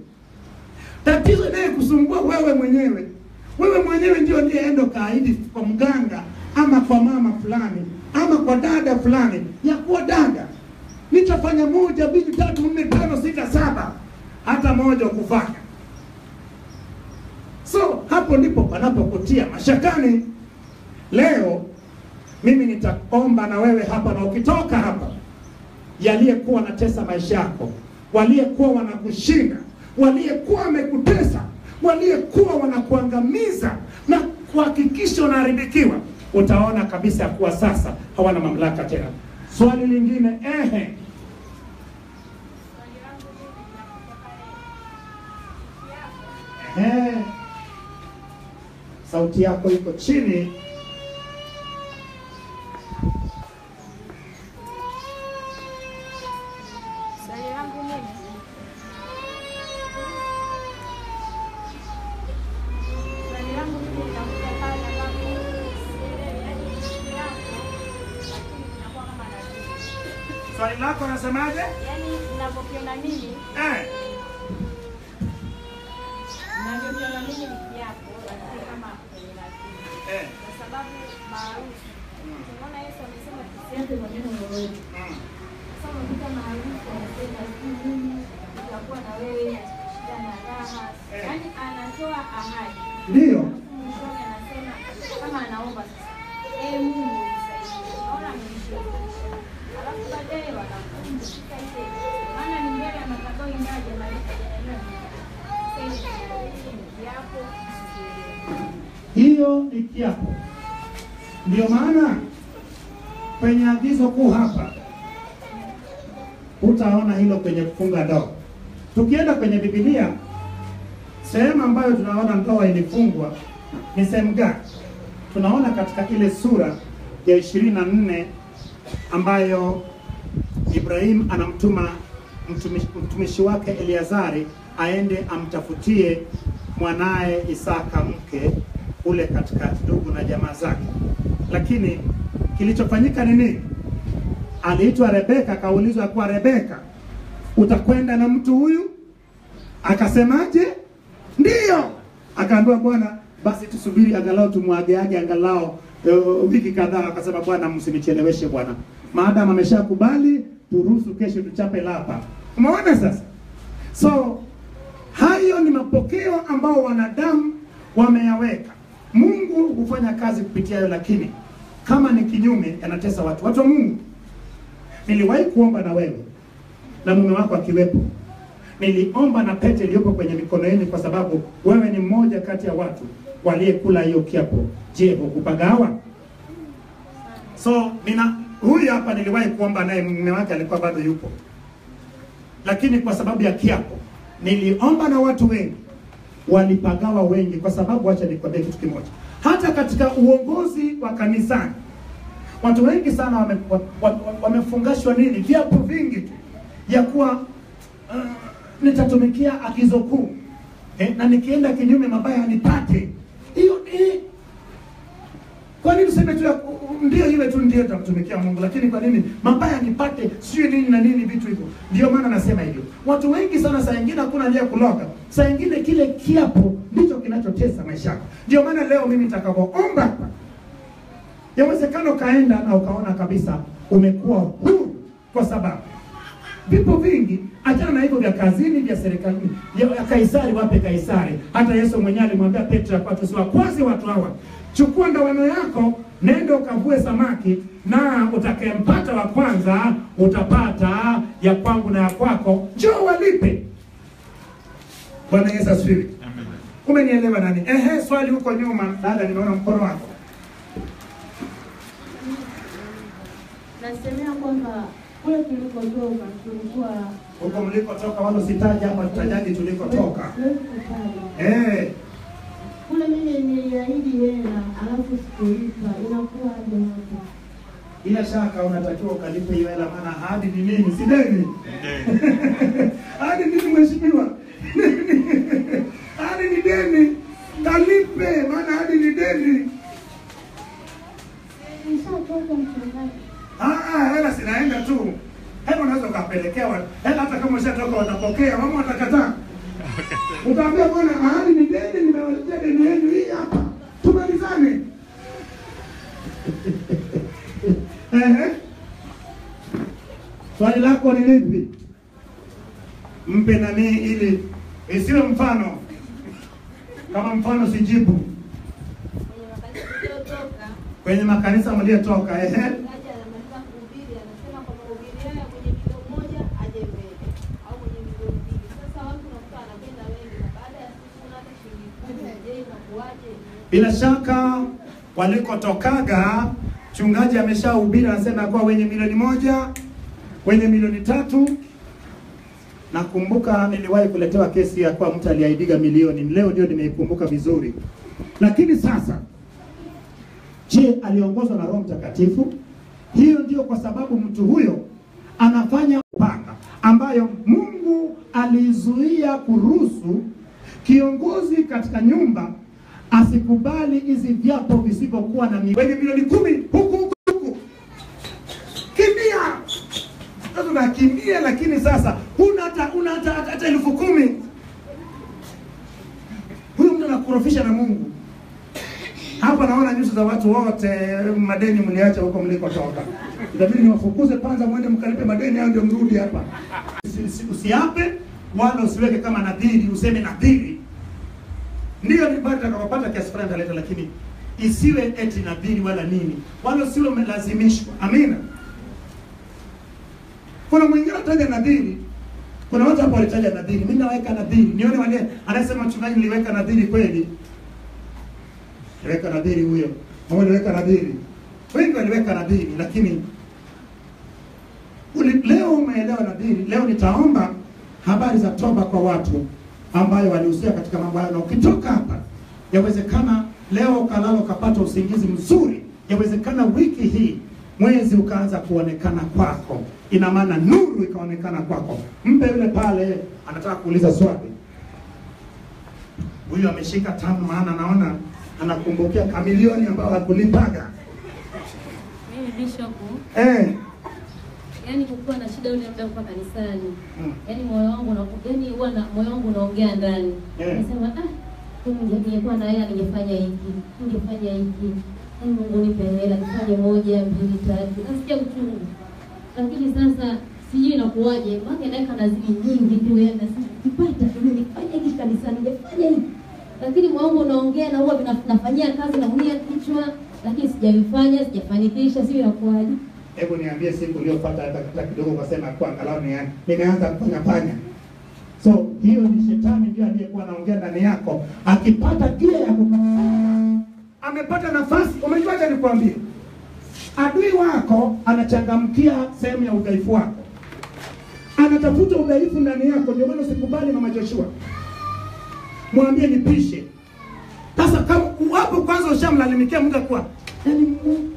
Tatizo naye kusumbua wewe mwenyewe. Wewe mwenyewe ndio ende kaahidi kwa mganga ama kwa mama fulani ama kwa dada fulani ya kuwa dada, nitafanya 1 2 3 4 5 6 7, hata moja kufanya. So hapo ndipo panapokutia mashakani. Leo mimi nitaomba na wewe hapa, na ukitoka hapa, yaliyekuwa natesa maisha yako, waliyekuwa wanakushinda, waliyekuwa wamekutesa, waliyekuwa wanakuangamiza na kuhakikisha unaharibikiwa, utaona kabisa kuwa sasa hawana mamlaka tena. Swali lingine, sauti yako iko chini. Swali langu mimi, linakuja pale ambapo Swali lako nasemaje? yaani ninavyokiona mimi, ninavyokiona mimi ni kiapo, lakini kama kwenye lakini kwa sababu maarufu. Tunaona Yesu amesema tusianze kwa neno lolote. Sasa unakuta maarufu anasema mimi nitakuwa na wewe shida na raha. Yaani anatoa ahadi. Ndio. Mwishoni anasema kama anaomba sasa, Mungu nisaidie. Naona mwisho. Alafu baadaye wanakumbuka ile. Maana ni mbele ya madhabahu inaje malaika hiyo ni kiapo. Ndio maana kwenye agizo kuu hapa utaona hilo kwenye kufunga ndoa. tukienda kwenye Biblia, sehemu ambayo tunaona ndoa ilifungwa ni sehemu gani? Tunaona katika ile sura ya 24 ambayo Ibrahim anamtuma mtumishi wake Eliazari aende amtafutie mwanaye Isaka mke ule katika ndugu na jamaa zake. Lakini kilichofanyika ni nini? Aliitwa Rebeka, akaulizwa kwa Rebeka, utakwenda na mtu huyu? Akasemaje? Ndiyo. Akaambiwa, Bwana, basi tusubiri angalau tumwageage angalau wiki kadhaa. Akasema, Bwana, msinicheleweshe Bwana, maadamu ameshakubali, turuhusu kesho tuchape lapa. Umeona sasa? So hayo ni mapokeo ambao wanadamu wameyaweka. Mungu hufanya kazi kupitia hayo, lakini kama ni kinyume yanatesa watu. Watu wa Mungu, niliwahi kuomba na wewe na mume wako akiwepo. Niliomba na pete iliyopo kwenye mikono yenu kwa sababu wewe ni mmoja kati ya watu waliyekula hiyo kiapo. Je, hukupagawa? So huyu hapa niliwahi kuomba naye, mume wake alikuwa bado yupo, lakini kwa sababu ya kiapo niliomba na watu wengi walipagawa wengi. Kwa sababu acha nikwambie kitu kimoja, hata katika uongozi wa kanisani watu wengi sana wamefungashwa nini, viapo vingi tu ya kuwa nitatumikia agizo kuu, na nikienda kinyume mabaya nipate. Hiyo kwa nini useme tu ndio iwe tu ndio tutamtumikia Mungu, lakini kwa nini mabaya nipate, sio nini na nini, vitu hivyo? Ndio maana nasema hivyo. Watu wengi sana, saa nyingine hakuna nia kuloga, saa nyingine kile kiapo ndicho kinachotesa maisha yako. Ndio maana leo mimi nitakapoomba, yawezekano kaenda na ukaona kabisa umekuwa huru, kwa sababu vipo vingi. Achana na hivyo vya kazini, vya serikali, ya Kaisari wape Kaisari. Hata Yesu mwenyewe alimwambia Petro kwa tusiwakwaze watu hawa. Chukua ndoano yako, nenda ukavue samaki, na utakayempata wa kwanza utapata ya kwangu na ya kwako, njoo walipe. Bwana Yesu asifiwe. Amen. Umenielewa nani? Swali huko nyuma, dada, nimeona mkono wako. Nasemea kwamba kule tulikotoka tulikuwa huko mlikotoka, wala usitaje hapa, tutajaji tulikotoka. Kule mimi niliahidi hela alafu sikulipa, inakuwa aje hapo? Bila shaka unatakiwa ukalipe hiyo hela, maana ahadi ni nini? Si deni. Ahadi nini mheshimiwa? Ahadi ni deni. Kalipe, maana ahadi ni deni. Nishatoka mchungaji. Hela sinaenda tu. Hela unaweza ukapelekewa. Hela hata kama ushatoka watapokea, mama watakataa. Utaambia, Bwana, ahadi ni deni, nimewaletea deni yenu hii hapa, tumalizane. Swali lako ni lipi? Mpe nani ili isiwe mfano. Kama mfano sijibu. Kwenye makanisa mliotoka, bila shaka walikotokaga chungaji ameshahubiri, anasema kwa wenye milioni 1, wenye milioni 3. Nakumbuka niliwahi kuletewa kesi ya kwa mtu aliaidiga milioni. Leo ndio nimeikumbuka vizuri. Lakini sasa, je, aliongozwa na Roho Mtakatifu? Hiyo ndio kwa sababu mtu huyo anafanya upanga ambayo Mungu alizuia kuruhusu kiongozi katika nyumba asikubali hizi viapo visivyokuwa na wenye milioni 10 huku. Kimbia. Sasa unakimbia, lakini sasa una hata 10,000. Huyo mtu anakurofisha na Mungu. Hapa naona nyuso za watu wote, madeni mliacha huko mlikotoka. Itabidi niwafukuze kwanza, mwende mkalipe madeni hayo ndio mrudi hapa. Usiape wala usiweke kama nadhiri, useme nadhiri. Ndio ni bado atakapata kiasi fulani taleta, lakini isiwe eti nadhiri wala nini. Wala usiwe umelazimishwa. Amina. Kuna mwingine ataja nadhiri. Kuna watu hapo walitaja nadhiri. Mimi naweka nadhiri. Nione wale anasema mchungaji niliweka nadhiri kweli. Niweka nadhiri huyo. Mmoja niweka nadhiri. Wengi waliweka nadhiri, lakini leo umeelewa nadhiri. Leo nitaomba habari za toba kwa watu ambayo walihusika katika mambo hayo. Na ukitoka hapa, yawezekana leo ukalala ukapata usingizi mzuri, yawezekana wiki hii mwezi ukaanza kuonekana kwako, ina maana nuru ikaonekana kwako. Mpe yule pale anataka kuuliza swali. Huyu ameshika tamu, maana naona anakumbukia kamilioni ambao hakulipaga. Mimi Bishop. Yaani kukuwa na shida ule muda kwa kanisani. Yaani moyo wangu moyo wangu unaongea ndani. Nasema ningekuwa na hela ningefanya hiki. Mungu nipe hela nifanye 1, 2, 3. Nasikia uchungu. Lakini sasa sijui inakuwaje. Maana dakika nazidi nyingi tu yeye anasema nipata nifanye hiki kanisani ningefanya hiki. Lakini moyo wangu unaongea na huwa nafanyia kazi na hunia kichwa, lakini sijavifanya, sijafanikisha, sio inakuwaje? Hebu niambie siku uliyopata hata kidogo ukasema kwa angalau nimeanza kufanya fanya. So hiyo ni shetani ndiye aliyekuwa anaongea ndani yako, akipata kile ya kupata. Amepata nafasi, umejua acha nikwambie. Adui wako anachangamkia sehemu ya udhaifu wako. Anatafuta udhaifu ndani yako, ndio maana usikubali Mama Joshua. Mwambie nipishe. Sasa kama hapo kwanza ushamlalamikia Mungu kwa yaani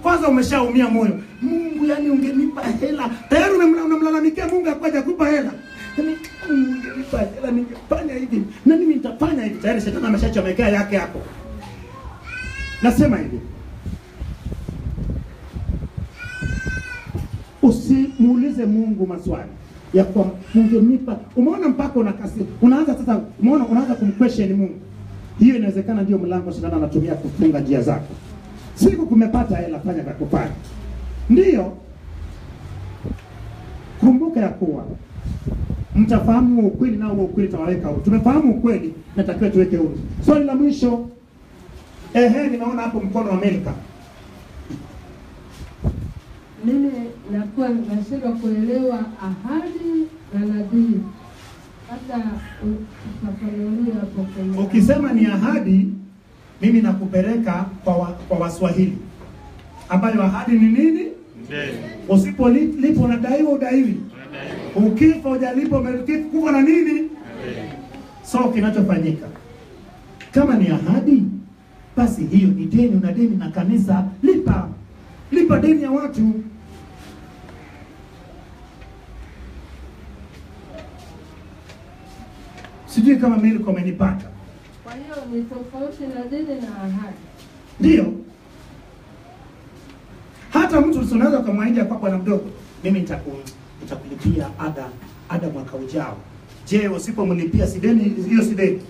kwanza umeshaumia moyo. Mungu yani ungenipa hela. Tayari unamlalamikia Mungu akwaje kukupa hela. Yaani ungenipa hela ningefanya hivi. Na mimi nitafanya hivi. Tayari shetani ameshachomekea yake hapo. Nasema hivi. Usimuulize Mungu maswali ya kwa ungenipa. Umeona mpaka unakasi. Unaanza sasa unaanza kumquestion Mungu. Hiyo inawezekana ndio mlango shetani anatumia kufunga njia zako. Siku kumepata hela fanya vya kufanya. Ndiyo. Kumbuka ya kuwa mtafahamu ukweli na ukweli tawaweka huru. Tumefahamu ukweli, natakiwa tuweke huru. Swali la mwisho. Ninaona hapo mkono wa Amerika. Mimi nakuwa nashindwa kuelewa ahadi na nabii. Hata ufafanulie hapo kwenye. Ukisema ni ahadi, mimi nakupeleka kwa Waswahili. Ambayo ahadi ni nini? Deni. Usipolipa unadaiwa udaiwi. Ukifa hujalipa kufa na nini? So kinachofanyika, kama ni ahadi, basi hiyo ni deni. Una deni na kanisa, lipa deni ya watu. Sijui kama mimi umenipata. Kwa hiyo ni tofauti na deni na ahadi. Ndio. Hata mtu unaweza kumwahidi kwa bwana mdogo, mimi nitakulipia ada mwaka ujao. Je, usipomlipia si deni hiyo si deni?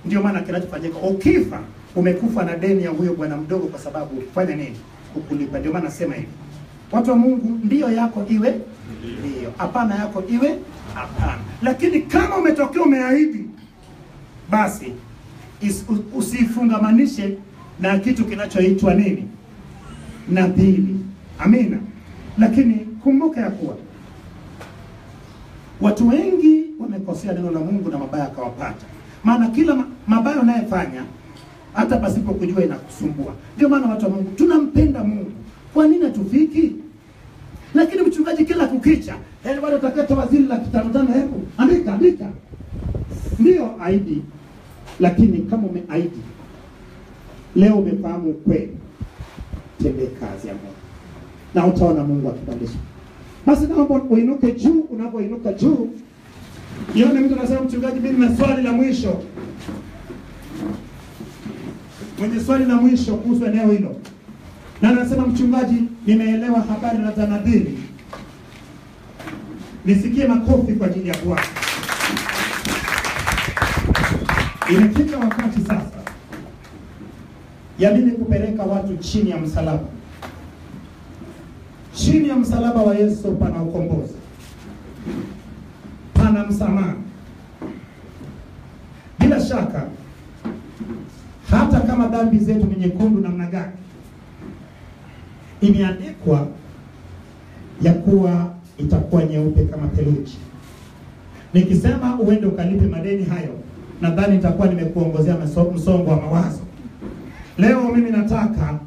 Ndio maana kinachofanyika, ukifa umekufa na deni ya huyo bwana mdogo kwa sababu fanya nini? Kukulipa. Ndio maana nasema hivi. Watu wa Mungu, ndio yako iwe ndio, hapana yako iwe hapana. Lakini kama umetokea umeahidi, basi usifungamanishe na kitu kinachoitwa nini? Nadhiri. Amina. Lakini kumbuka ya kuwa watu wengi wamekosea neno la Mungu na mabaya akawapata. Maana kila mabaya unayofanya hata pasipo kujua inakusumbua. Ndio maana watu wa Mungu tunampenda Mungu. Kwa nini hatufiki? Lakini mchungaji kila kukicha, bado utakata waziri la 5,500 hebu. Andika. Ndio ahidi. Lakini kama umeahidi, leo umefahamu kweli, tende kazi ya Mungu. Na utaona Mungu akibadilisha. Basi naomba uinuke juu, unapoinuka juu. Nione mtu anasema mchungaji mimi na swali la mwisho. Mwenye swali la mwisho kuhusu eneo hilo. Na anasema mchungaji nimeelewa habari na tanadhiri. Nisikie makofi kwa ajili ya Bwana. Imefika wakati sasa ya mimi kupeleka watu chini ya msalaba. Chini ya msalaba wa Yesu pana ukombozi. Pana msamaha. Bila shaka hata kama dhambi zetu ni nyekundu namna gani, imeandikwa ya kuwa itakuwa nyeupe kama theluji. Nikisema uende ukalipe madeni hayo, nadhani nitakuwa nimekuongozea msongo wa mawazo. Leo mimi nataka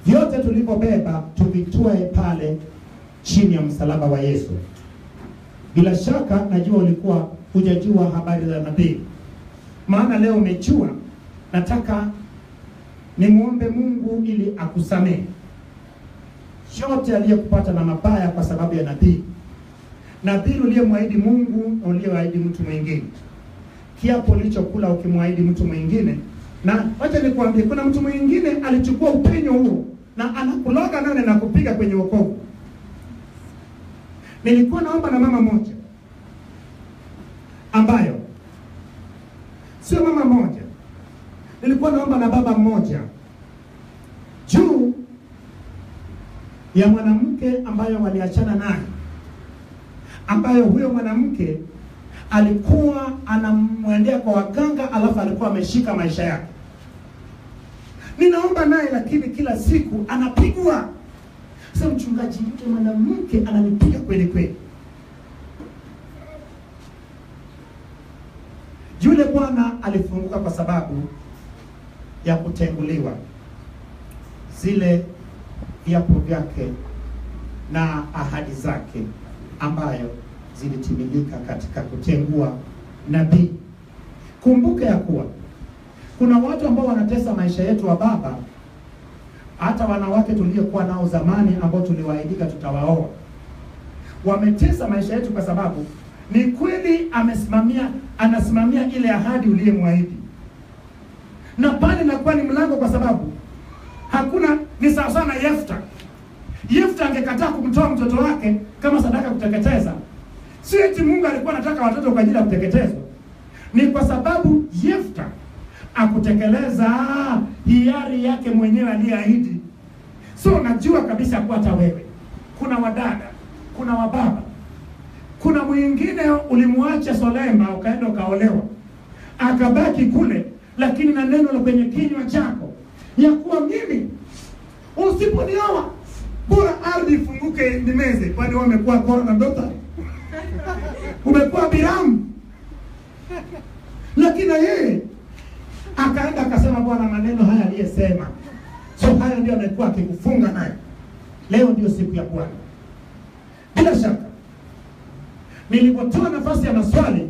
vyote tulivyobeba tuvitoe pale chini ya msalaba wa Yesu. Bila shaka najua ulikuwa hujajua habari za nabii. Maana leo umejua. Nataka nimuombe Mungu ili akusamehe yote aliyekupata na mabaya kwa sababu ya nabii. Nabii uliyemwahidi Mungu, uliyemwahidi mtu mwingine. Kiapo ulichokula ukimwahidi mtu mwingine. Na wacha nikwambie, kuna mtu mwingine alichukua upenyo huo na anakuloga nane na kupiga kwenye wokovu. Nilikuwa naomba na mama moja ambayo sio mama moja, nilikuwa naomba na baba mmoja juu ya mwanamke ambayo waliachana naye, ambayo huyo mwanamke alikuwa anamwendea kwa waganga, alafu alikuwa ameshika maisha yake. Ninaomba naye, lakini kila siku anapigwa. Sasa mchungaji, yule mwanamke ananipiga kweli kweli. Yule bwana alifunguka kwa sababu ya kutenguliwa. Zile viapo vyake na ahadi zake ambayo zilitimilika katika kutengua nabii. Kumbuka ya kuwa kuna watu ambao wanatesa maisha yetu wa baba, hata wanawake tuliokuwa nao zamani ambao tuliwaahidika tutawaoa. Wametesa maisha yetu kwa sababu ni kweli anasimamia ile ahadi uliyemwahidi. Na pale nakuwa ni mlango, kwa sababu hakuna, ni sawa sana Yefta. Yefta angekataa kumtoa mtoto wake kama sadaka kuteketeza. Si eti Mungu alikuwa anataka watoto kwa ajili ya kuteketezwa. Ni kwa sababu Yefta akutekeleza hiari yake mwenyewe aliyeahidi. So najua kabisa kwa hata wewe, kuna wadada, kuna wababa, kuna mwingine ulimwacha Solema ukaenda ukaolewa, akabaki kule, lakini na neno la kwenye kinywa chako ya kuwa mimi usiponioa bora ardhi ifunguke nimeze. Kwani wewe umekuwa Kora na Dothan? Umekuwa Biramu? Lakini yeye akaenda akasema, Bwana, maneno haya aliyesema, so haya ndio amekuwa akikufunga naye. Leo ndio siku ya Bwana. Bila shaka nilipotoa nafasi ya maswali,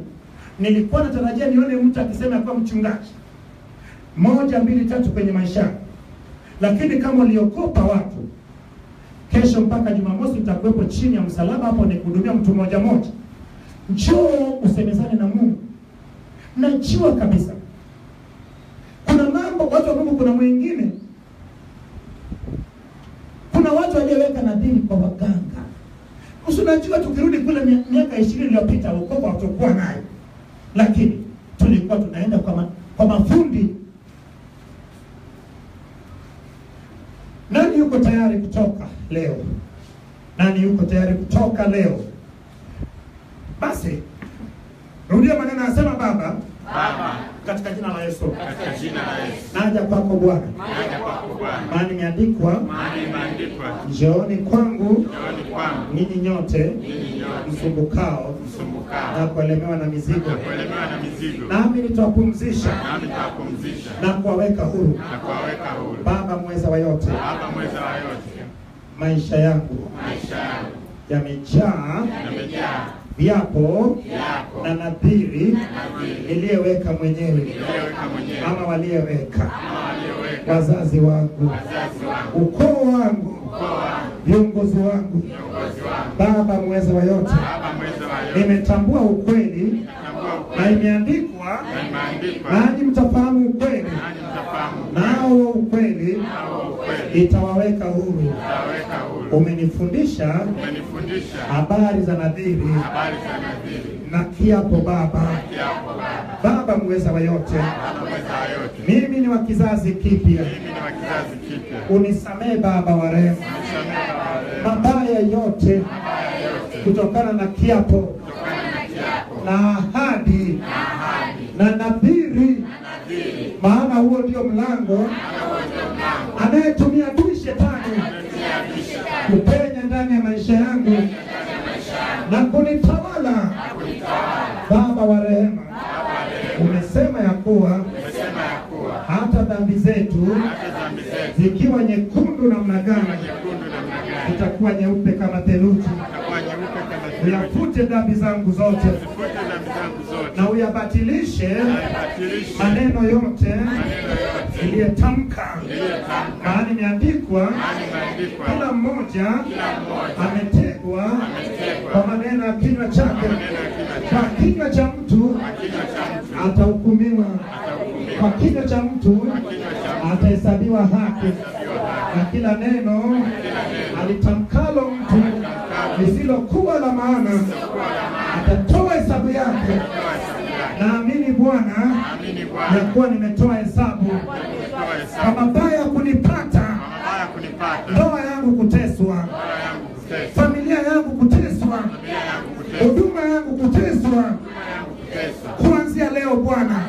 nilikuwa natarajia nione mtu akisema kwa mchungaji 1, 2, 3 kwenye maisha. Lakini kama uliokopa watu, kesho mpaka Jumamosi utakuwepo chini ya msalaba hapo nikuhudumia mtu mmoja mmoja. Njoo usemezane na Mungu. Najua kabisa kuna mambo watu wa Mungu, kuna mwingine, kuna watu walioweka nadhiri kwa waganga. Usinajua tukirudi kule miaka 20 iliyopita wokovu hatakuwa naye. Lakini tulikuwa tunaenda kwa mafundi. Nani yuko tayari kutoka leo? Nani yuko tayari kutoka leo? Basi rudia maneno yanasema, Baba, katika jina la Yesu, naja kwako Bwana, maana imeandikwa, njooni kwangu ninyi nyote msumbukao na kuelemewa na mizigo, nami nitawapumzisha na kuwaweka huru. Baba mweza wa yote, maisha yangu yamejaa viapo na nadhiri niliyeweka mwenyewe ama waliyeweka wazazi wangu, ukoo wangu, viongozi wangu. Baba mweza wa yote, nimetambua ukweli na imeandikwa, nanyi mtafahamu ukweli, nao ukweli itawaweka huru. Umenifundisha habari za nadhiri na kiapo Baba. Baba mweza wa yote, mimi ni wa kizazi kipya. Unisamehe Baba wa rehema mabaya yote kutokana na kiapo na ahadi na nadhiri, maana huo ndio mlango anayetumia adui shetani kupenya ndani ya maisha yangu na kunitawala. Baba wa rehema, umesema ya kuwa hata dhambi zetu zikiwa nyekundu namna gani zitakuwa nyeupe kama theluji. uyafute dhambi zangu zote na uyabatilishe maneno yote iliyetamka, maana imeandikwa, kila mmoja ametegwa kwa maneno ya kinywa chake. Kwa kinywa cha mtu atahukumiwa, kwa kinywa cha mtu atahesabiwa haki, na kila neno alitamkalo mtu lisilokuwa la maana atatoa hesabu yake. Naamini Bwana ya kuwa nimetoa hesabu kwa mabaya kunipata, ndoa yangu kuteswa, familia yangu kuteswa, huduma yangu kuteswa. Kuanzia leo Bwana,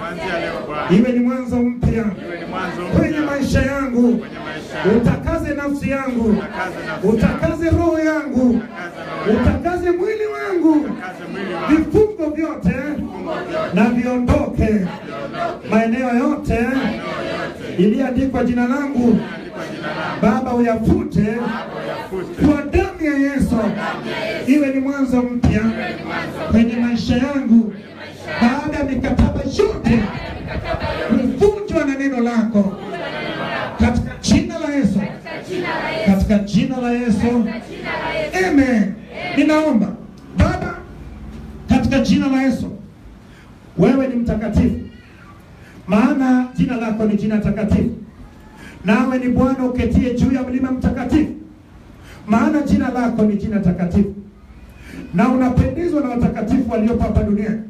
iwe ni mwanzo mpya kwenye maisha yangu. Utakaze nafsi yangu, utakaze roho yangu, utakaze mwili wangu. Vifungo vyote na viondoke, maeneo yote iliyoandikwa jina langu Baba uyafute kwa damu ya Yesu. Iwe ni mwanzo mpya kwenye maisha yangu, baada ya mikataba yote kuvunjwa na neno lako, katika jina la Yesu, katika jina la Yesu, amen. Ninaomba Baba, katika jina la Yesu, wewe ni mtakatifu, maana jina lako ni jina takatifu. Nawe ni Bwana uketie juu ya mlima mtakatifu, maana jina lako ni jina takatifu, na unapendezwa na watakatifu waliopo hapa duniani.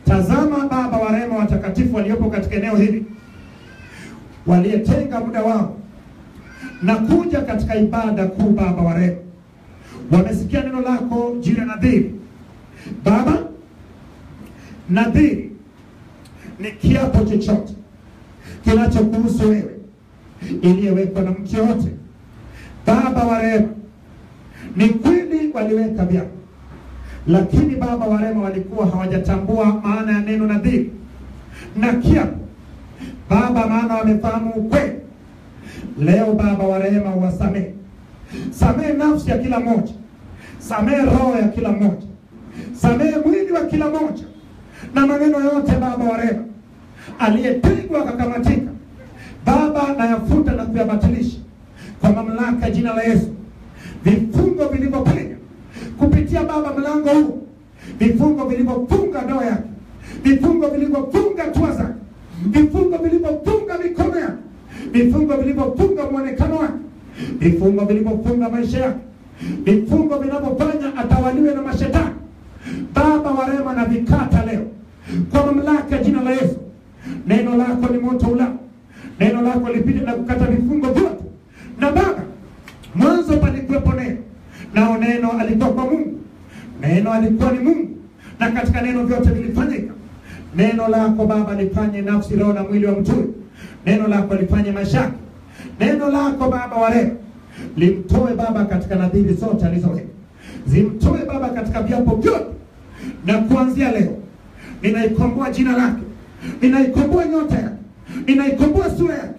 Tazama Baba wa rehema, watakatifu waliopo katika eneo hili, walietenga muda wao na kuja katika ibada kuu. Baba wa rehema, wamesikia neno lako juu ya nadhiri. Baba, nadhiri ni kiapo chochote kinachokuhusu wewe, iliyowekwa na mtu yote. Baba wa rehema, ni kweli waliweka vyao, lakini Baba wa rehema walikuwa hawajatambua maana ya neno nadhiri na kiapo. Baba, maana wamefahamu ukweli. Leo Baba wa rehema, uwasamehe. Samehe nafsi ya kila moja, samehe roho ya kila moja, samehe mwili wa kila moja, na maneno yote Baba wa rehema aliyepigwa akakamatika. Baba, nayafuta na kuyabatilisha kwa mamlaka jina la Yesu. Vifungo vilivyopenya kupitia Baba mlango huu, vifungo vilivyofunga ndoa yake, vifungo vilivyofunga hatua zake, vifungo vilivyofunga mikono yake, vifungo vilivyofunga muonekano wake, vifungo vilivyofunga maisha yake, vifungo vinavyofanya atawaliwe na mashetani, Baba wa rehema, na vikata leo kwa mamlaka jina la Yesu. Neno lako ni moto ulao, neno lako lipite na kukata vifungo vyote. Na Baba, mwanzo palikuwepo neno, nao neno alikuwa kwa Mungu, neno alikuwa ni Mungu, na katika neno vyote vilifanyika. Neno lako Baba lifanye nafsi, roho na mwili wa mtu. Neno lako lifanye maisha yake. Neno lako Baba wa rehema limtoe Baba katika nadhiri zote alizoweka, zimtoe Baba katika viapo vyote. Na kuanzia leo ninaikomboa jina lake, ninaikomboa nyota yake, ninaikomboa sura yake,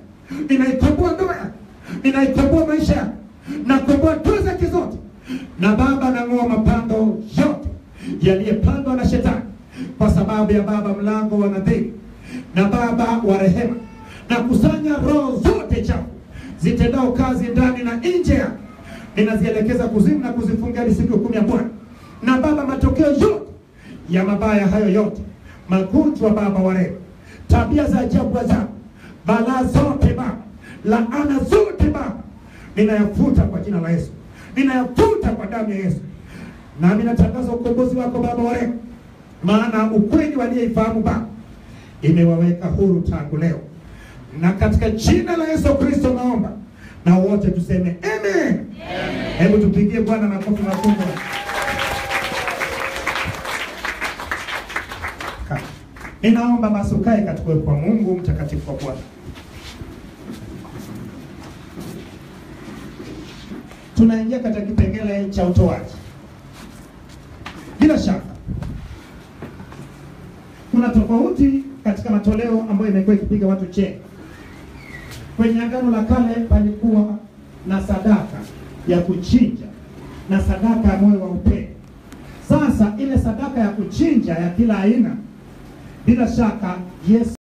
ninaikomboa ndoa yake, ninaikomboa maisha yake, nakomboa toa zake zote. Na Baba, nang'oa mapando yote yaliyepandwa na shetani kwa sababu ya Baba mlango wa nadhiri. Na Baba wa rehema, na kusanya roho zote chafu zitendao kazi ndani na nje yake, ninazielekeza kuzimu na kuzifungia hadi siku 10 ya Bwana. Na Baba, matokeo yote ya mabaya hayo yote, magonjwa Baba wa rehema, tabia za ajabu ajabu, balaa zote Baba, laana zote Baba, ninayafuta kwa jina la Yesu, ninayafuta kwa damu ya Yesu. Na mimi natangaza ukombozi wako Baba wa rehema, maana ukweli waliyeifahamu Baba imewaweka huru tangu leo. Na katika jina la Yesu Kristo naomba, na wote tuseme amen. Hebu tupigie Bwana makofi makubwa. Ninaomba basi ukae katika uwepo wa Mungu mtakatifu wa Bwana. Tunaingia katika kipengele cha utoaji. Bila shaka kuna tofauti katika matoleo ambayo imekuwa ikipiga watu cheni. Kwenye Agano la Kale palikuwa na sadaka ya kuchinja na sadaka ya moyo wa upendo. Sasa ile sadaka ya kuchinja ya kila aina, bila shaka Yesu